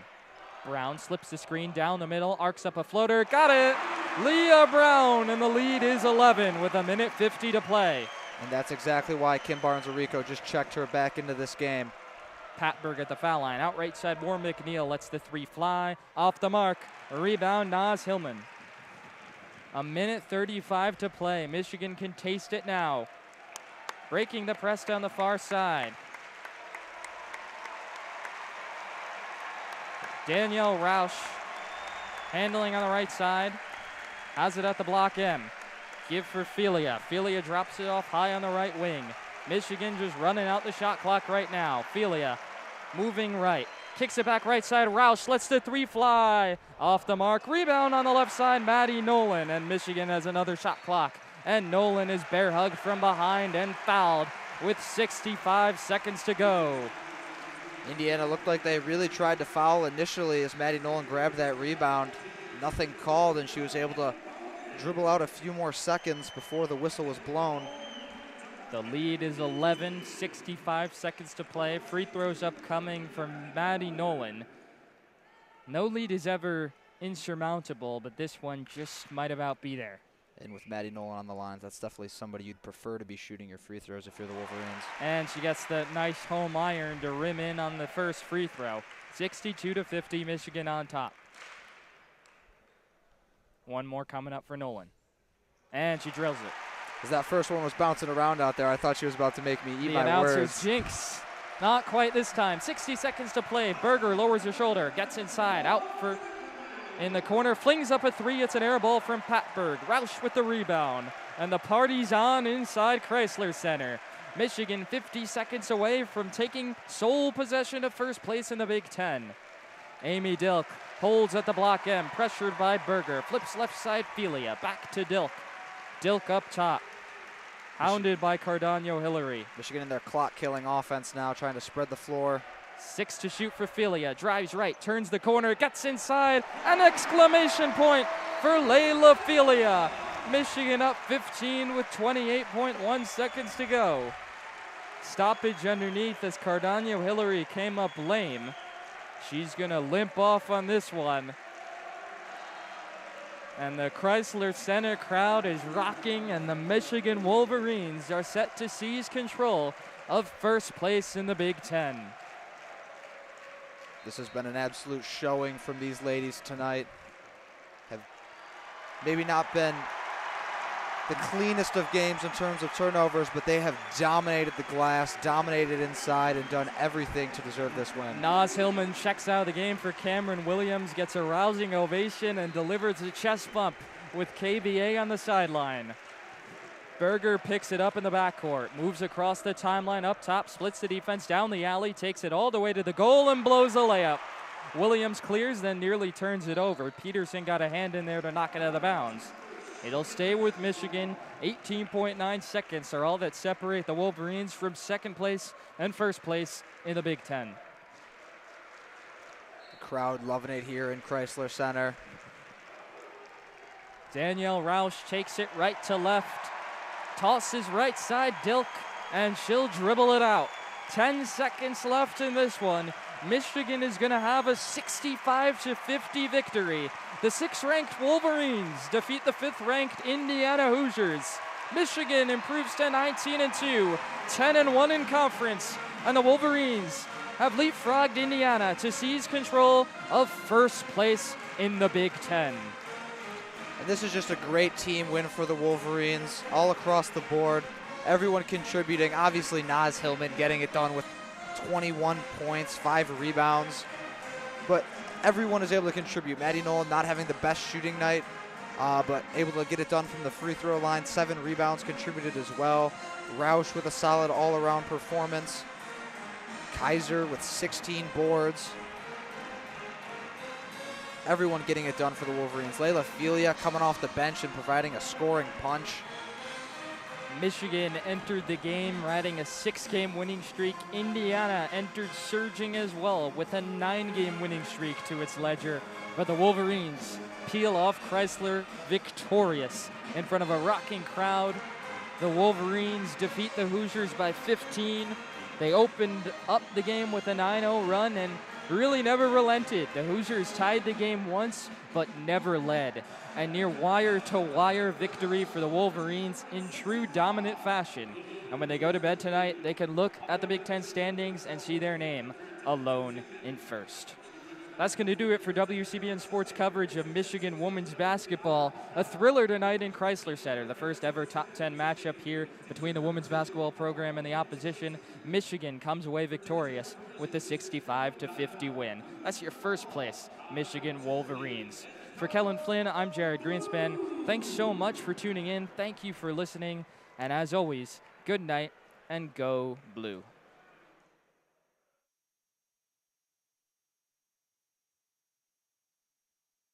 Brown slips the screen down the middle, arcs up a floater, got it! Leah Brown, and the lead is 11 with 1:50 to play. And that's exactly why Kim Barnes-Arico just checked her back into this game. Patberg at the foul line, out right side, Moore McNeil lets the 3 fly, off the mark, a rebound, Naz Hillman. 1:35 to play, Michigan can taste it now. Breaking the press down the far side. Danielle Roush handling on the right side. Has it at the block M. Give for Felia. Felia drops it off high on the right wing. Michigan just running out the shot clock right now. Felia moving right. Kicks it back right side. Roush lets the 3 fly. Off the mark. Rebound on the left side. Maddie Nolan. And Michigan has another shot clock. And Nolan is bear hugged from behind and fouled with 65 seconds to go. Indiana looked like they really tried to foul initially as Maddie Nolan grabbed that rebound. Nothing called, and she was able to dribble out a few more seconds before the whistle was blown. The lead is 11, 65 seconds to play. Free throws upcoming from Maddie Nolan. No lead is ever insurmountable, but this one just might about be there. And with Maddie Nolan on the lines, that's definitely somebody you'd prefer to be shooting your free throws if you're the Wolverines. And she gets the nice home iron to rim in on the first free throw. 62-50, Michigan on top. One more coming up for Nolan. And she drills it. As that first one was bouncing around out there, I thought she was about to make me eat the my announcer's words. jinx. Not quite this time. 60 seconds to play. Berger lowers her shoulder, gets inside, out for in the corner, flings up a 3. It's an air ball from Patberg. Roush with the rebound. And the party's on inside Crisler Center. Michigan 50 seconds away from taking sole possession of first place in the Big Ten. Amy Dilk holds at the block M, pressured by Berger. Flips left side, Felia. Back to Dilk. Dilk up top. hounded by Cardano Hillary. Michigan in their clock-killing offense now, trying to spread the floor. 6 to shoot for Philia. Drives right, turns the corner, gets inside. An exclamation point for Layla Philia. Michigan up 15 with 28.1 seconds to go. Stoppage underneath as Cardano Hillary came up lame. She's going to limp off on this one. And the Crisler Center crowd is rocking, and the Michigan Wolverines are set to seize control of first place in the Big Ten. This has been an absolute showing from these ladies tonight. Have maybe not been the cleanest of games in terms of turnovers, but they have dominated the glass, dominated inside, and done everything to deserve this win. Naz Hillman checks out of the game for Cameron Williams, gets a rousing ovation, and delivers a chest bump with KBA on the sideline. Berger picks it up in the backcourt, moves across the timeline up top, splits the defense down the alley, takes it all the way to the goal and blows a layup. Williams clears, then nearly turns it over. Peterson got a hand in there to knock it out of bounds. It'll stay with Michigan. 18.9 seconds are all that separate the Wolverines from second place and first place in the Big Ten. The crowd loving it here in Crisler Center. Danielle Roush takes it right to left. Tosses right side, Dilk, and she'll dribble it out. 10 seconds left in this one. Michigan is going to have a 65-50 victory. The 6th-ranked Wolverines defeat the 5th-ranked Indiana Hoosiers. Michigan improves to 19-2, 10-1 in conference, and the Wolverines have leapfrogged Indiana to seize control of first place in the Big Ten. And this is just a great team win for the Wolverines all across the board. Everyone contributing. Obviously, Naz Hillman getting it done with 21 points, 5 rebounds. But everyone is able to contribute. Maddie Nolan not having the best shooting night, but able to get it done from the free throw line. 7 rebounds contributed as well. Roush with a solid all-around performance. Kaiser with 16 boards. Everyone getting it done for the Wolverines. Layla Philia coming off the bench and providing a scoring punch. Michigan entered the game riding a 6-game winning streak. Indiana entered surging as well with a 9-game winning streak to its ledger. But the Wolverines peel off Crisler victorious in front of a rocking crowd. The Wolverines defeat the Hoosiers by 15. They opened up the game with a 9-0 run and really never relented. The Hoosiers tied the game once, but never led. A near wire-to-wire victory for the Wolverines in true dominant fashion. And when they go to bed tonight, they can look at the Big Ten standings and see their name alone in first. That's going to do it for WCBN Sports coverage of Michigan women's basketball. A thriller tonight in Crisler Center, the first ever top 10 matchup here between the women's basketball program and the opposition. Michigan comes away victorious with the 65-50 win. That's your first place, Michigan Wolverines. For Kelin Flynn, I'm Jared Greenspan. Thanks so much for tuning in. Thank you for listening. And as always, good night and go blue.